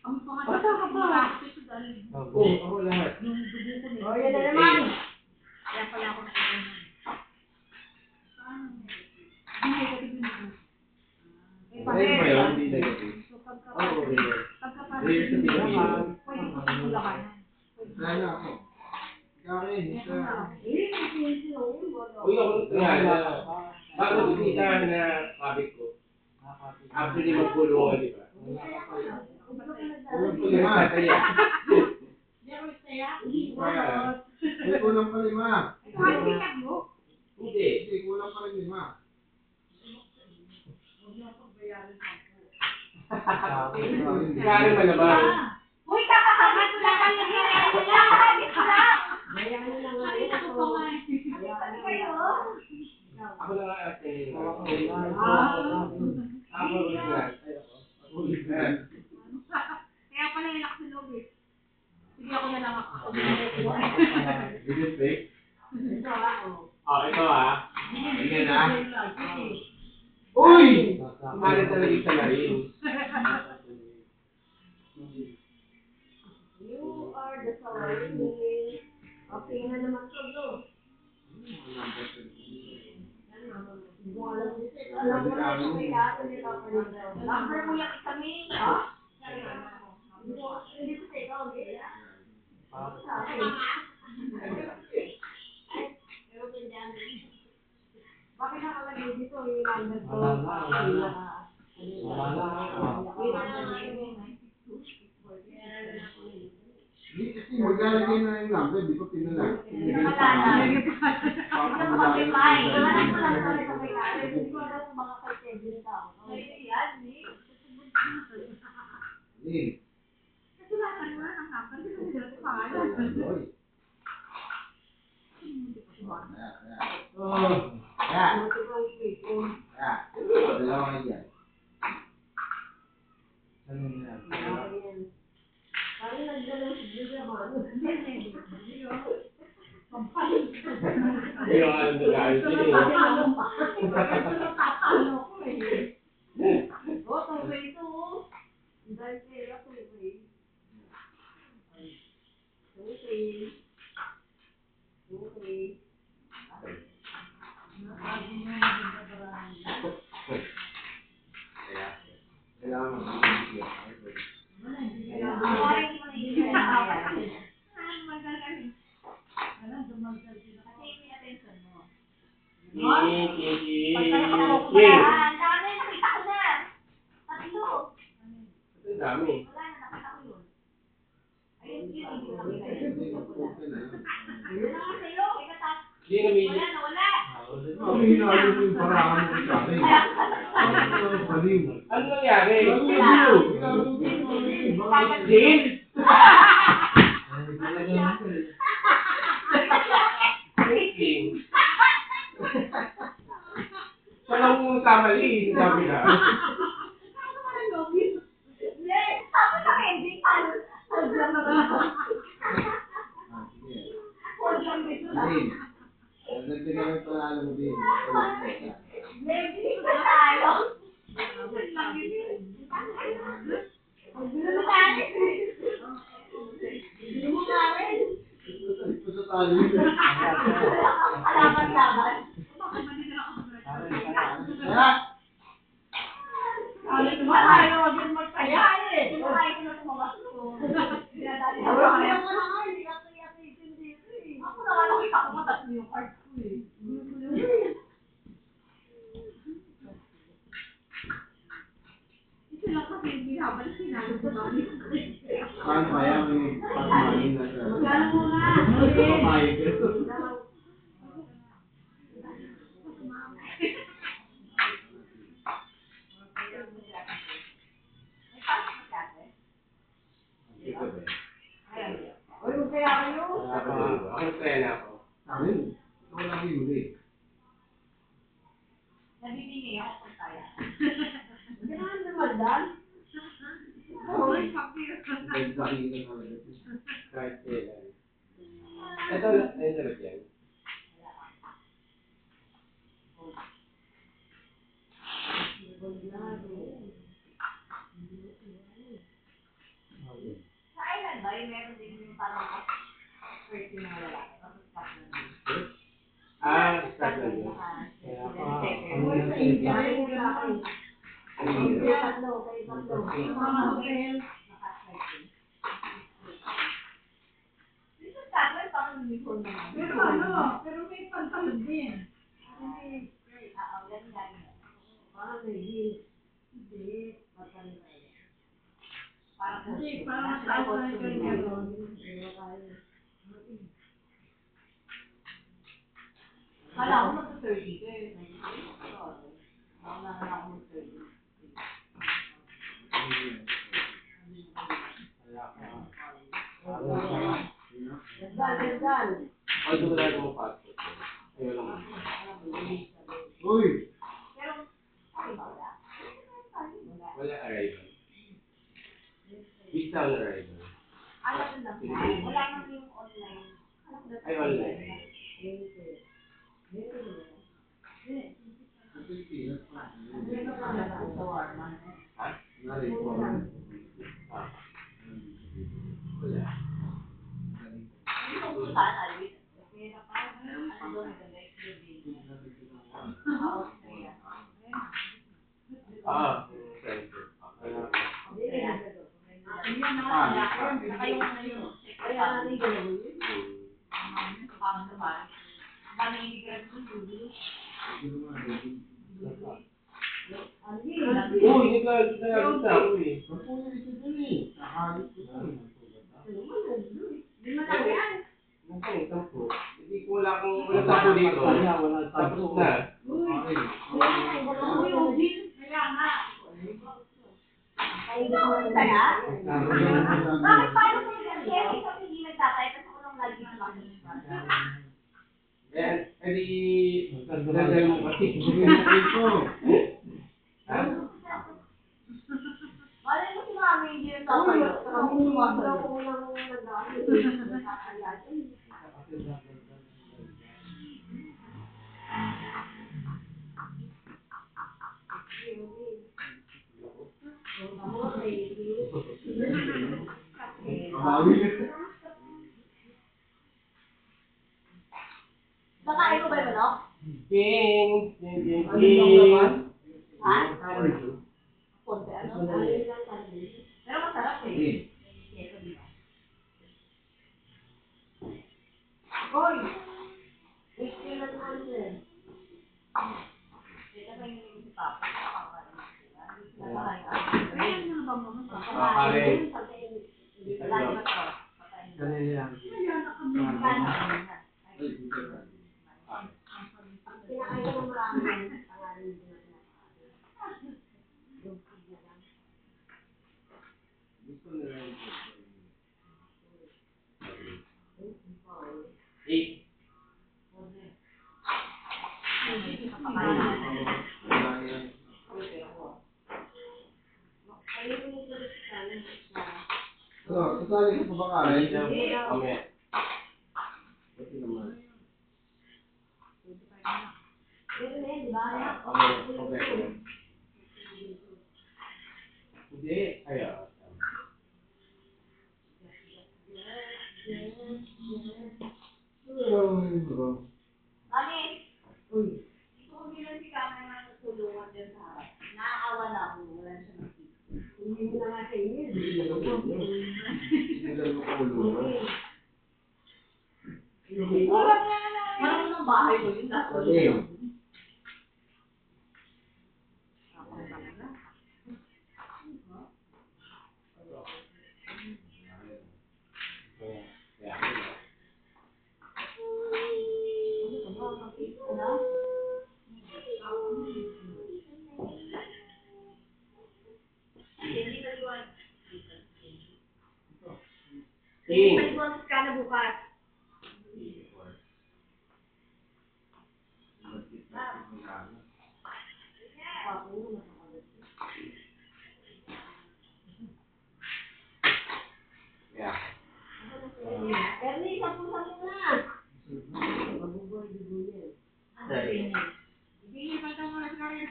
Ang pangatapos ko malapit sa dahil Oo, ako lahat. yung dugo ko na. O, yan na naman. Kaya pala ako nakainom. Hindi negative yung dugo. Ayun ba yun? Hindi negative. So pagka Oo, okay yun. pagka-positive Ayun sa pinag-iwan. pwede ko pagkulakan. Sana ako. Karin, isa. Uy, ako nung tingala. Bago kita na kabit ko. After di magpulungan, di ba? Kulang pa lima. Tataya. May kulang pa lima. Hindi. Hindi, kulang pa rin lima. Kaya rin malabas. Uy, kakakabit ko lang kayo. Kakakabit ko lang. Nakita ko pa nga. Ano kayo? Ako na nga ate. Ah. Ako na. Kaya pala yung lakas ng loob eh. Sige ako na lang ako. Bilis eh. Oh, ito ah. Ayan na. Uy! Mahal talaga yung salarin. You are the salarin. Okay na naman to, bro. Number mo yung kami, ha? Hindi ko sa ikaw, okay? Bakit nakalagay dito yung number ko? Hindi kasi maglalagay na yung number, di ko pinala. Nakalala. Ito mag-reply. Wala na ko lang sa may-ari. Hindi ko alam kung baka kay Kevin ka. Ay, yan, Nick. Lin. Kasi wala ka naman ang number. Hindi ko nila sa pangalan. Oy. Oh. Ayan. Ayan. Dalawa kayo yan. Ano na? Parang nagdalaw si Julia mo. Ayun ang alam na dahil sila eh. Tatalo pa. Tatalo ko eh. Oh, tungkol ito oh. Dahil kaya tungkol. Tungkol. Kailangan mag-ibig. Ako rin hindi mo naiintindihan. Kasi yung attention mo. Pagkakatawa ko pala. Ang dami, nakita ko na. Tatlo. Ang dami. Wala na, nakita ko yun. Ayun, yun, hindi ko nakita yun. Wala nga sa'yo, ikatas. Hindi namin. Wala na, wala. Kami hinalo yung parahan mo sa akin. Baliw. Ano nangyari? Bakit Din? Waiting. Walang kamali, sabi na. Sabi ko, ending. Hold lang naman ako. Hold lang dito. Din. Nagdagan ng pangalan mo din. Ending na tayo. Hindi mo nga rin. Ito sa tali. Alaman-laban. Ano naman tayo, wag yung magtaya eh. Hindi mo kaya ko na tumabas ko. Dinadali ako. Kaya mo na nga, hindi ka kaya-kaya dito eh. Ako naman nakita ko matatlo yung card ko eh. Sila kasi yung binabalik sinalo sa dami. Saan pa yan? May pagmahin na siya. Magkano mo nga? Papayag ka. Ito ba? Uy, huwag kaya kayo. Ako kaya na ako. Amin. Ito ko lang yung huli. Nabibingay ako kung kaya. Ganahan naman dan. Uy, pakir. Dahil sa akin na talaga. Kahit kailan. Ito, ayun na yan. Sa island ba, yung meron din yung parang first yung mga lalaki. Tapos Scotland din. Scotland yun. Kaya pa, Second. ano yung salita? Kayo tatlo, kayo tatlo. Yung mga hotel. Dito sa Scotland, parang uniform naman. Pero ano, pero may pantalon din. Ganun galing. Parang may heels. Hindi, pantalon tayo. Parang Hindi, parang mataas na yung kanya doon. Kala ko mag-30 ka eh. Nauna na ako mag-30. Gandal. Ay, ito wala namang passport. Ay, wala mo. Uy! Pero, okay ba wala? Wala arrival. Visa on arrival. Alam mo lang ba? Wala nang yung online. Ay, online. Sa Pilipinas pa. Ha? Nari-report. Ah. Wala. Hindi ko kung saan, Alvin. Kaya na pa, ano doon, maganda yung living. Austria. Center. Nakayong na yun. Kaya natin gano'n yun. Parang naman. Dami immigrant doon, dulo. Uy, naglalagay sa ako eh. Ang puno ito dun eh. Nakahalit ko dun. Di mo lang yan. Nasaan? Sampo. Hindi ko wala sampo dito. Tapos na. Kaya nga. Ay, hindi ko saya. Bakit paano ko yung kaya ikaw hindi nagtatay kasi ako lang lagi na makikita. Eh, edi dadal mo kasi. Ha? Malay mo si mami hindi yung tatay. Kami sumasayo. Ako lang Bawi. manok? King, king, king, Ano yung laman? Ha? Ano? Konti ano? Mas madali. Pero masarap eh. Hindi. Keso, di ba? Hoy! Kailan mo ano eh? Kaya pa yung si Papa. Ayan na ba mo? Kakain. Hindi ko lang ba to? Kanina lang. Kaya na kami. Ay, hindi ka na. Kinakain ko ng marami ng pangalan din na pinapakain. Gusto nila yung Eight. Ano, sasali ka pa ba kain? Mamaya. Pati naman. Pero na yan, di ba? Okay. Hindi. Kaya. Mami, gusto ko bilang si Kama na tutulungan dyan sa harap. Naaawa na ako, wala siya nakita. Hindi mo na nga sa inyo. Hindi lang makulungan. Marami ng bahay ko yun. Sabi. King. Paliguan ka na bukas. Yeah. Ernie, sampung-sampung na. Sorry. Hindi pa ito mga kain.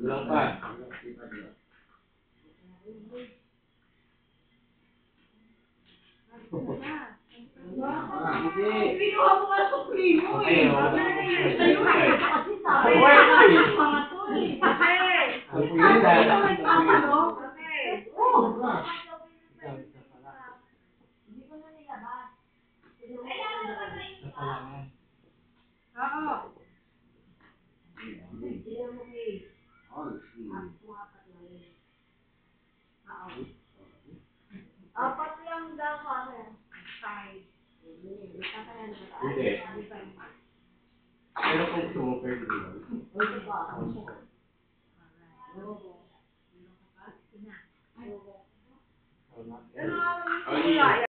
Bilang pa. Hindi. Pinuha mo nga sa primo eh. Ayun. Ayun ay. Kasi sabi. Mga to eh. Ang puyita. Hindi ko na nilabas. Oo. Tingnan mo kay. All. Apat lang yun. Apat lang daw kasi. Hindi. Pero kung gusto mo, pwede naman. Ito ba? Oh,